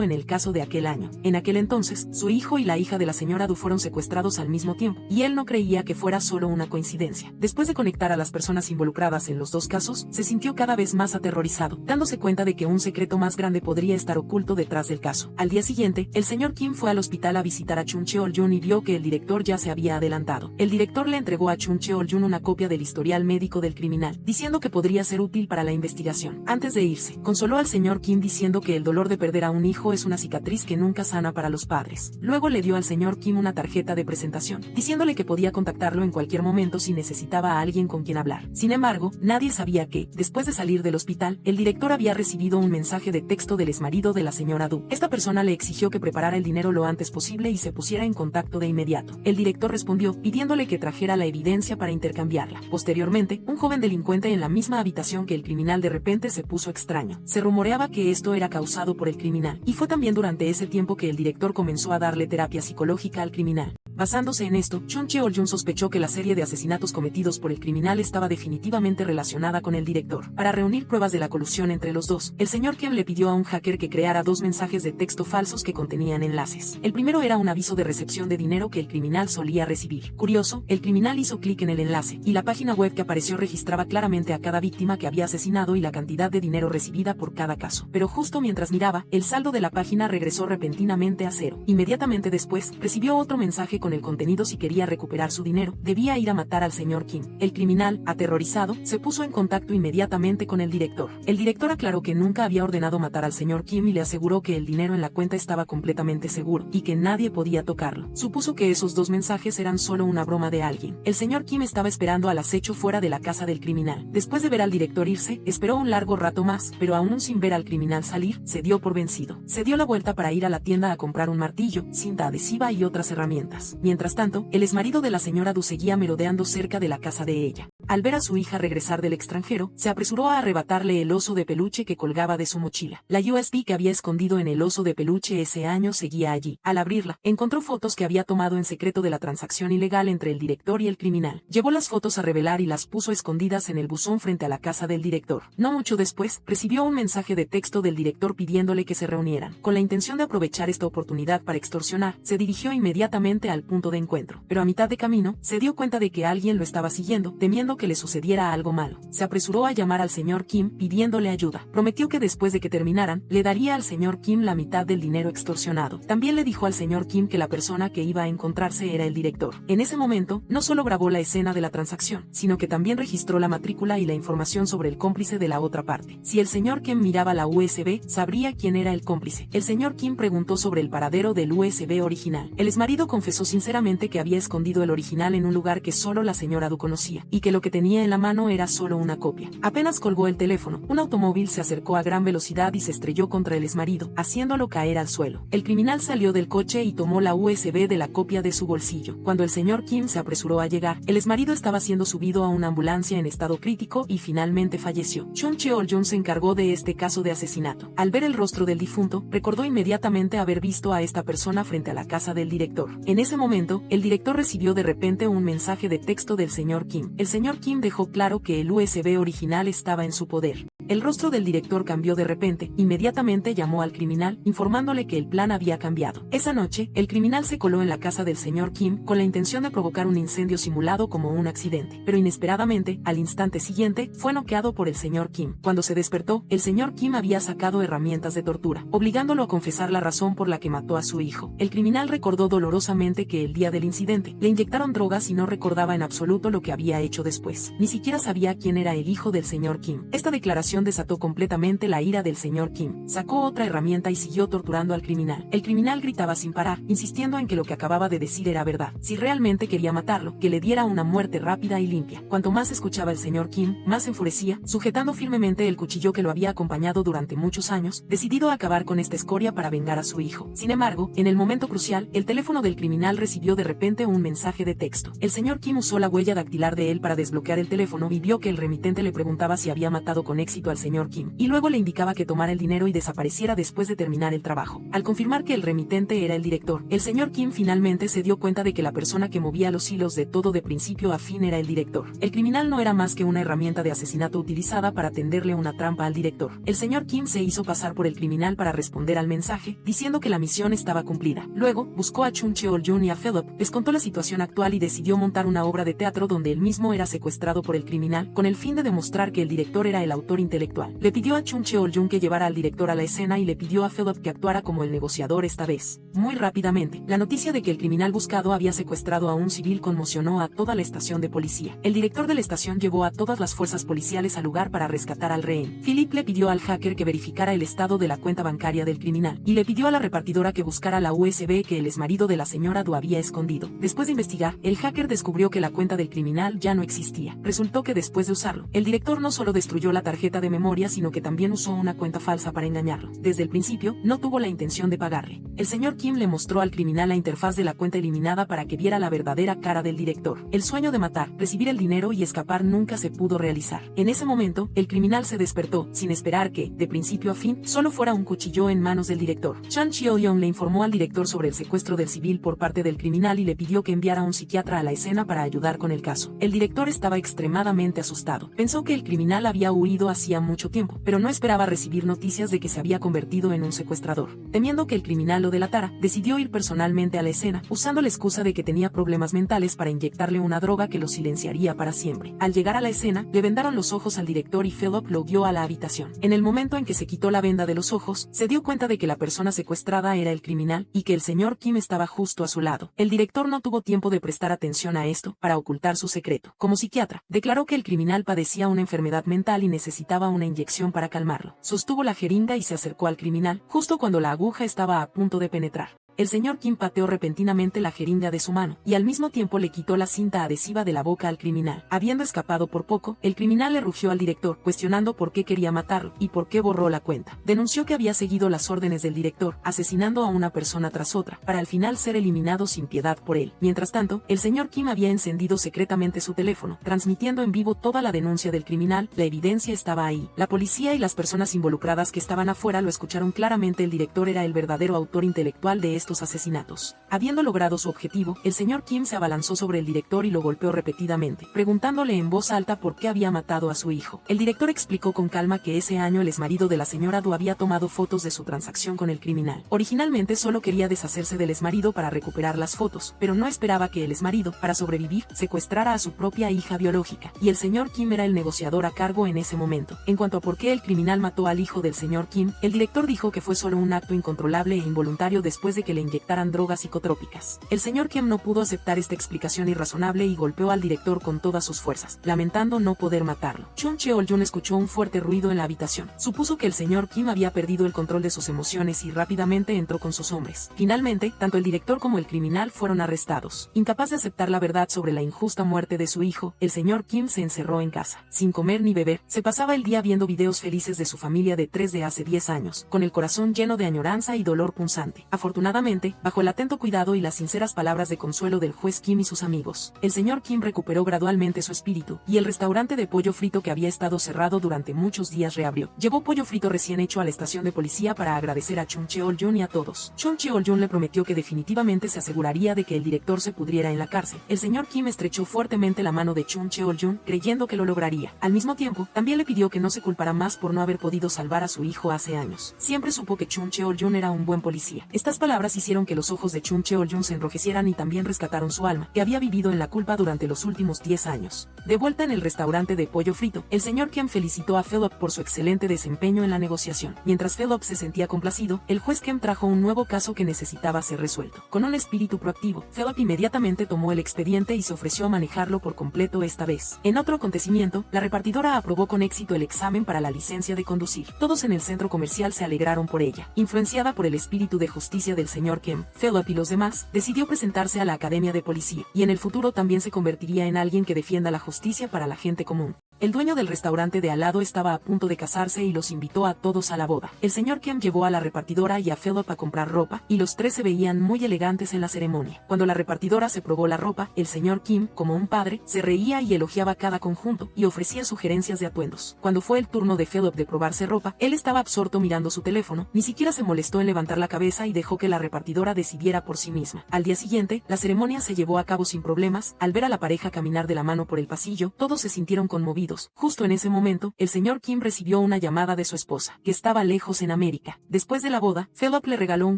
en el caso de aquel año. En aquel entonces, su hijo y la hija de la señora Du fueron secuestrados al mismo tiempo, y él no creía que fuera solo una coincidencia. Después de conectar a las personas involucradas en los dos casos, se sintió cada vez más aterrorizado, dándose cuenta de que un secreto más grande podría estar oculto detrás del caso. Al día siguiente, el señor Kim fue al hospital a visitar a Chun Cheol-jun y vio que el director ya se había adelantado. El director le entregó a Chun Cheol-jun una copia del historial médico del criminal, diciendo que podría ser útil para la investigación. Antes de irse, consoló al señor Kim diciendo que el dolor de perder a un hijo es una cicatriz que nunca sana para los padres. Luego le dio al señor Kim una tarjeta de presentación, diciéndole que podía contactarlo en cualquier momento si necesitaba a alguien con quien hablar. Sin embargo, nadie sabía que, después de salir del hospital, el director había recibido un mensaje de texto del exmarido de la señora Du. Esta persona le exigió que preparara el dinero lo antes posible y se pusiera en contacto de inmediato. El director respondió, pidiéndole que trajera la evidencia para intercambiarla. Posteriormente, un joven delincuente en la misma habitación que el criminal de repente se puso extraño. Se rumoreaba que esto era causado por el criminal, y fue también durante ese tiempo que el director comenzó a darle terapia psicológica al criminal. Basándose en esto, Chun Cheol-jun sospechó que la serie de asesinatos cometidos por el criminal estaba definitivamente relacionada con el director. Para reunir pruebas de la colusión entre los dos, el señor Kim le pidió a un hacker que creara dos mensajes de texto falsos que contenían enlaces. El primero era un aviso de recepción de dinero que el criminal solía recibir. Curioso, el criminal hizo clic en el enlace, y la página web que apareció registraba claramente a cada víctima que había asesinado y la cantidad de dinero recibida por cada caso. Pero justo mientras miraba, el saldo de la página regresó repentinamente a cero. Inmediatamente después, recibió otro mensaje con el contenido si quería recuperar su dinero, debía ir a matar al señor Kim. El criminal, aterrorizado, se puso en contacto inmediatamente con el director. El director aclaró que nunca había ordenado matar al señor Kim y le aseguró que el dinero en la cuenta estaba completamente seguro y que nadie podía tocarlo. Supuso que esos dos mensajes eran solo una broma de alguien. El señor Kim estaba esperando al acecho fuera de la casa del criminal. Después de ver al director irse, esperó un largo rato más, pero aún sin ver al criminal salir, se dio por vencido. Se dio la vuelta para ir a la tienda a comprar un martillo, cinta adhesiva y otras herramientas. Mientras tanto, el exmarido de la señora Du seguía merodeando cerca de la casa de ella. Al ver a su hija regresar del extranjero, se apresuró a arrebatarle el oso de peluche que colgaba de su mochila. La USB que había escondido en el oso de peluche ese año seguía allí. Al abrirla, encontró fotos que había tomado en secreto de la transacción ilegal entre el director y el criminal. Llevó las fotos a revelar y las puso escondidas en el buzón frente a la casa del director. No mucho después, recibió un mensaje de texto del director pidiéndole que se reunieran. Con la intención de aprovechar esta oportunidad para extorsionar, se dirigió inmediatamente al punto de encuentro. Pero a mitad de camino, se dio cuenta de que alguien lo estaba siguiendo, temiendo que le sucediera algo malo. Se apresuró a llamar al señor Kim pidiéndole ayuda. Prometió que después de que terminaran, le daría al señor Kim la mitad del dinero extorsionado. También le dijo al señor Kim que la persona que iba a encontrarse era el director. En ese momento, no solo grabó la escena de la transacción, sino que también registró la matrícula y la información sobre el cómplice de la otra parte. Si el señor Kim miraba la USB, sabría quién era el cómplice. El señor Kim preguntó sobre el paradero del USB original. El exmarido confesó sinceramente que había escondido el original en un lugar que solo la señora Du conocía, y que lo que tenía en la mano era solo una copia. Apenas colgó el teléfono, un automóvil se acercó a gran velocidad y se estrelló contra el exmarido, haciéndolo caer al suelo. El criminal salió del coche y tomó la USB de la copia de su bolsillo. Cuando el señor Kim se apresuró a llegar, el exmarido estaba siendo subido a una ambulancia en estado crítico y finalmente falleció. Chung Cheol-jun se encargó de este caso de asesinato. Al ver el rostro del difunto, recordó inmediatamente haber visto a esta persona frente a la casa del director. En ese momento, el director recibió de repente un mensaje de texto del señor Kim. El señor Kim dejó claro que el USB original estaba en su poder. El rostro del director cambió de repente, inmediatamente llamó al criminal, informándole que el plan había cambiado. Esa noche, el criminal se coló en la casa del señor Kim con la intención de provocar un incendio simulado como un accidente, pero inesperadamente, al instante siguiente, fue noqueado por el señor Kim. Cuando se despertó, el señor Kim había sacado herramientas de tortura, obligándolo a confesar la razón por la que mató a su hijo. El criminal recordó dolorosamente que el día del incidente, le inyectaron drogas y no recordaba en absoluto lo que había hecho después. Ni siquiera sabía quién era el hijo del señor Kim. Esta declaración desató completamente la ira del señor Kim. Sacó otra herramienta y siguió torturando al criminal. El criminal gritaba sin parar, insistiendo en que lo que acababa de decir era verdad. Si realmente quería matarlo, que le diera una muerte rápida y limpia. Cuanto más escuchaba el señor Kim, más se enfurecía, sujetando firmemente el cuchillo que lo había acompañado durante muchos años, decidido a acabar con esta escoria para vengar a su hijo. Sin embargo, en el momento crucial, el teléfono del criminal recibió de repente un mensaje de texto. El señor Kim usó la huella dactilar de él para desbloquear el teléfono y vio que el remitente le preguntaba si había matado con éxito al señor Kim, y luego le indicaba que tomara el dinero y desapareciera después de terminar el trabajo. Al confirmar que el remitente era el director, el señor Kim finalmente se dio cuenta de que la persona que movía los hilos de todo de principio a fin era el director. El criminal no era más que una herramienta de asesinato utilizada para tenderle una trampa al director. El señor Kim se hizo pasar por el criminal para responder al mensaje, diciendo que la misión estaba cumplida. Luego, buscó a Chung Cheol-jun y a Philip, les contó la situación actual y decidió montar una obra de teatro donde él mismo era secuestrado por el criminal, con el fin de demostrar que el director era el autor intelectual. Le pidió a Chung Cheol-jun que llevara al director a la escena y le pidió a Philip que actuara como el negociador esta vez. Muy rápidamente, la noticia de que el criminal buscado había secuestrado a un civil conmocionó a toda la estación de policía. El director de la estación llevó a todas las fuerzas policiales al lugar para rescatar al rehén. Philip le pidió al hacker que verificara el estado de la cuenta bancaria del criminal, y le pidió a la repartidora que buscara la USB que el exmarido de la señora Du había escondido. Después de investigar, el hacker descubrió que la cuenta del criminal ya no existía. Resultó que después de usarlo, el director no solo destruyó la tarjeta de memoria, sino que también usó una cuenta falsa para engañarlo. Desde el principio, no tuvo la intención de pagarle. El señor Kim le mostró al criminal la interfaz de la cuenta eliminada para que viera la verdadera cara del director. El sueño de matar, recibir el dinero y escapar nunca se pudo realizar. En ese momento, el criminal se despertó, sin esperar que, de principio a fin, solo fuera un cuchillo en manos del director. Chan Cheol-jun le informó al director sobre el secuestro del civil por parte del criminal y le pidió que enviara a un psiquiatra a la escena para ayudar con el caso. El director estaba extremadamente asustado. Pensó que el criminal había huido hacía mucho tiempo, pero no esperaba recibir noticias de que se había convertido en un secuestrador. Temiendo que el criminal lo delatara, decidió ir personalmente a la escena, usando la excusa de que tenía problemas mentales para inyectarle una droga que lo silenciaría para siempre. Al llegar a la escena, le vendaron los ojos al director y Philip lo guió a la habitación. En el momento en que se quitó la venda de los ojos, se dio cuenta de que la persona secuestrada era el criminal y que el señor Kim estaba justo a su lado. El director no tuvo tiempo de prestar atención a esto para ocultar su secreto. Como psiquiatra, declaró que el criminal padecía una enfermedad mental y necesitaba una inyección para calmarlo. Sostuvo la jeringa y se acercó al criminal, justo cuando la aguja estaba a punto de penetrar. El señor Kim pateó repentinamente la jeringa de su mano, y al mismo tiempo le quitó la cinta adhesiva de la boca al criminal. Habiendo escapado por poco, el criminal le rugió al director, cuestionando por qué quería matarlo, y por qué borró la cuenta. Denunció que había seguido las órdenes del director, asesinando a una persona tras otra, para al final ser eliminado sin piedad por él. Mientras tanto, el señor Kim había encendido secretamente su teléfono, transmitiendo en vivo toda la denuncia del criminal. La evidencia estaba ahí. La policía y las personas involucradas que estaban afuera lo escucharon claramente. El director era el verdadero autor intelectual de estos asesinatos. Habiendo logrado su objetivo, el señor Kim se abalanzó sobre el director y lo golpeó repetidamente, preguntándole en voz alta por qué había matado a su hijo. El director explicó con calma que ese año el exmarido de la señora Du había tomado fotos de su transacción con el criminal. Originalmente solo quería deshacerse del exmarido para recuperar las fotos, pero no esperaba que el exmarido, para sobrevivir, secuestrara a su propia hija biológica, y el señor Kim era el negociador a cargo en ese momento. En cuanto a por qué el criminal mató al hijo del señor Kim, el director dijo que fue solo un acto incontrolable e involuntario después de que le inyectaran drogas psicotrópicas. El señor Kim no pudo aceptar esta explicación irrazonable y golpeó al director con todas sus fuerzas, lamentando no poder matarlo. Chung Cheol-jun escuchó un fuerte ruido en la habitación. Supuso que el señor Kim había perdido el control de sus emociones y rápidamente entró con sus hombres. Finalmente, tanto el director como el criminal fueron arrestados. Incapaz de aceptar la verdad sobre la injusta muerte de su hijo, el señor Kim se encerró en casa. Sin comer ni beber, se pasaba el día viendo videos felices de su familia de 3 de hace 10 años, con el corazón lleno de añoranza y dolor punzante. Afortunadamente, bajo el atento cuidado y las sinceras palabras de consuelo del juez Kim y sus amigos, el señor Kim recuperó gradualmente su espíritu, y el restaurante de pollo frito que había estado cerrado durante muchos días reabrió. Llevó pollo frito recién hecho a la estación de policía para agradecer a Chung Cheol-jun y a todos. Chung Cheol-jun le prometió que definitivamente se aseguraría de que el director se pudriera en la cárcel. El señor Kim estrechó fuertemente la mano de Chung Cheol-jun, creyendo que lo lograría. Al mismo tiempo, también le pidió que no se culpara más por no haber podido salvar a su hijo hace años. Siempre supo que Chung Cheol-jun era un buen policía. Estas palabras hicieron que los ojos de Chung Cheol-jun se enrojecieran y también rescataron su alma, que había vivido en la culpa durante los últimos 10 años. De vuelta en el restaurante de pollo frito, el señor Kim felicitó a Philip por su excelente desempeño en la negociación. Mientras Philip se sentía complacido, el juez Kim trajo un nuevo caso que necesitaba ser resuelto. Con un espíritu proactivo, Philip inmediatamente tomó el expediente y se ofreció a manejarlo por completo esta vez. En otro acontecimiento, la repartidora aprobó con éxito el examen para la licencia de conducir. Todos en el centro comercial se alegraron por ella. Influenciada por el espíritu de justicia del señor Kim, Philip y los demás, decidió presentarse a la academia de policía, y en el futuro también se convertiría en alguien que defienda la justicia para la gente común. El dueño del restaurante de al lado estaba a punto de casarse y los invitó a todos a la boda. El señor Kim llevó a la repartidora y a Philip a comprar ropa, y los tres se veían muy elegantes en la ceremonia. Cuando la repartidora se probó la ropa, el señor Kim, como un padre, se reía y elogiaba cada conjunto, y ofrecía sugerencias de atuendos. Cuando fue el turno de Philip de probarse ropa, él estaba absorto mirando su teléfono, ni siquiera se molestó en levantar la cabeza y dejó que la repartidora decidiera por sí misma. Al día siguiente, la ceremonia se llevó a cabo sin problemas. Al ver a la pareja caminar de la mano por el pasillo, todos se sintieron conmovidos. Justo en ese momento, el señor Kim recibió una llamada de su esposa, que estaba lejos en América. Después de la boda, Philip le regaló un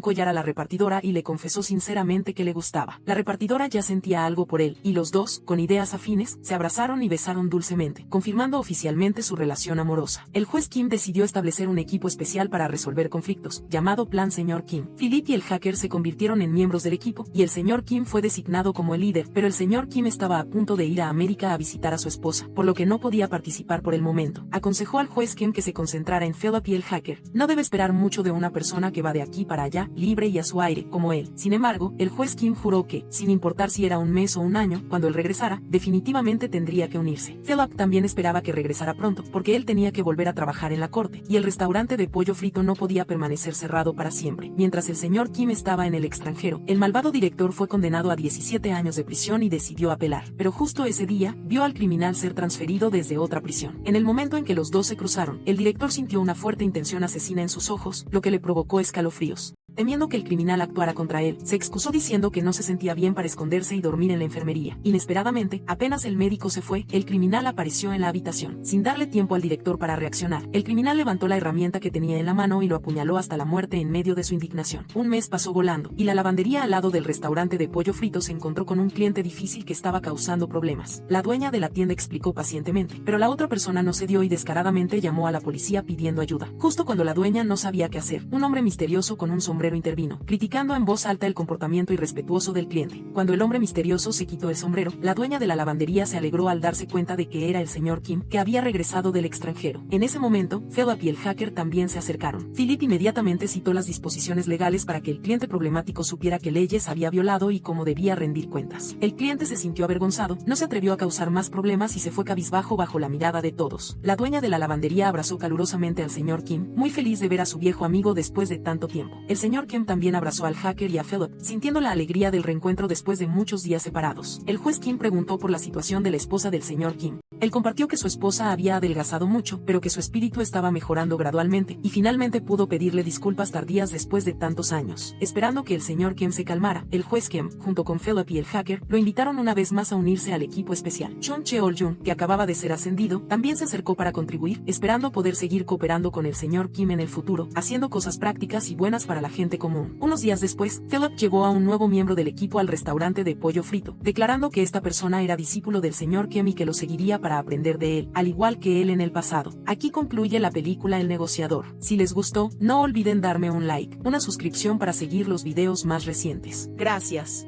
collar a la repartidora y le confesó sinceramente que le gustaba. La repartidora ya sentía algo por él, y los dos, con ideas afines, se abrazaron y besaron dulcemente, confirmando oficialmente su relación amorosa. El juez Kim decidió establecer un equipo especial para resolver conflictos, llamado Plan Señor Kim. Philip y el hacker se convirtieron en miembros del equipo, y el señor Kim fue designado como el líder, pero el señor Kim estaba a punto de ir a América a visitar a su esposa, por lo que no podía participar por el momento. Aconsejó al juez Kim que se concentrara en Philip y el hacker. No debe esperar mucho de una persona que va de aquí para allá, libre y a su aire, como él. Sin embargo, el juez Kim juró que, sin importar si era un mes o un año, cuando él regresara, definitivamente tendría que unirse. Philip también esperaba que regresara pronto, porque él tenía que volver a trabajar en la corte, y el restaurante de pollo frito no podía permanecer cerrado para siempre. Mientras el señor Kim estaba en el extranjero, el malvado director fue condenado a 17 años de prisión y decidió apelar. Pero justo ese día, vio al criminal ser transferido desde otra prisión. En el momento en que los dos se cruzaron, el director sintió una fuerte intención asesina en sus ojos, lo que le provocó escalofríos. Temiendo que el criminal actuara contra él, se excusó diciendo que no se sentía bien para esconderse y dormir en la enfermería. Inesperadamente, apenas el médico se fue, el criminal apareció en la habitación. Sin darle tiempo al director para reaccionar, el criminal levantó la herramienta que tenía en la mano y lo apuñaló hasta la muerte en medio de su indignación. Un mes pasó volando, y la lavandería al lado del restaurante de pollo frito se encontró con un cliente difícil que estaba causando problemas. La dueña de la tienda explicó pacientemente, pero la otra persona no cedió y descaradamente llamó a la policía pidiendo ayuda. Justo cuando la dueña no sabía qué hacer, un hombre misterioso con un sombrero intervino, criticando en voz alta el comportamiento irrespetuoso del cliente. Cuando el hombre misterioso se quitó el sombrero, la dueña de la lavandería se alegró al darse cuenta de que era el señor Kim, que había regresado del extranjero. En ese momento, Philip y el hacker también se acercaron. Philip inmediatamente citó las disposiciones legales para que el cliente problemático supiera qué leyes había violado y cómo debía rendir cuentas. El cliente se sintió avergonzado, no se atrevió a causar más problemas y se fue cabizbajo bajo la mirada de todos. La dueña de la lavandería abrazó calurosamente al señor Kim, muy feliz de ver a su viejo amigo después de tanto tiempo. El señor Kim también abrazó al hacker y a Philip, sintiendo la alegría del reencuentro después de muchos días separados. El juez Kim preguntó por la situación de la esposa del señor Kim. Él compartió que su esposa había adelgazado mucho, pero que su espíritu estaba mejorando gradualmente, y finalmente pudo pedirle disculpas tardías después de tantos años. Esperando que el señor Kim se calmara, el juez Kim, junto con Philip y el hacker, lo invitaron una vez más a unirse al equipo especial. Chun Cheol-jun, que acababa de ser ascendido, también se acercó para contribuir, esperando poder seguir cooperando con el señor Kim en el futuro, haciendo cosas prácticas y buenas para la gente común. Unos días después, Philip llevó a un nuevo miembro del equipo al restaurante de pollo frito, declarando que esta persona era discípulo del señor Kim y que lo seguiría para aprender de él, al igual que él en el pasado. Aquí concluye la película El negociador. Si les gustó, no olviden darme un like, una suscripción para seguir los videos más recientes. Gracias.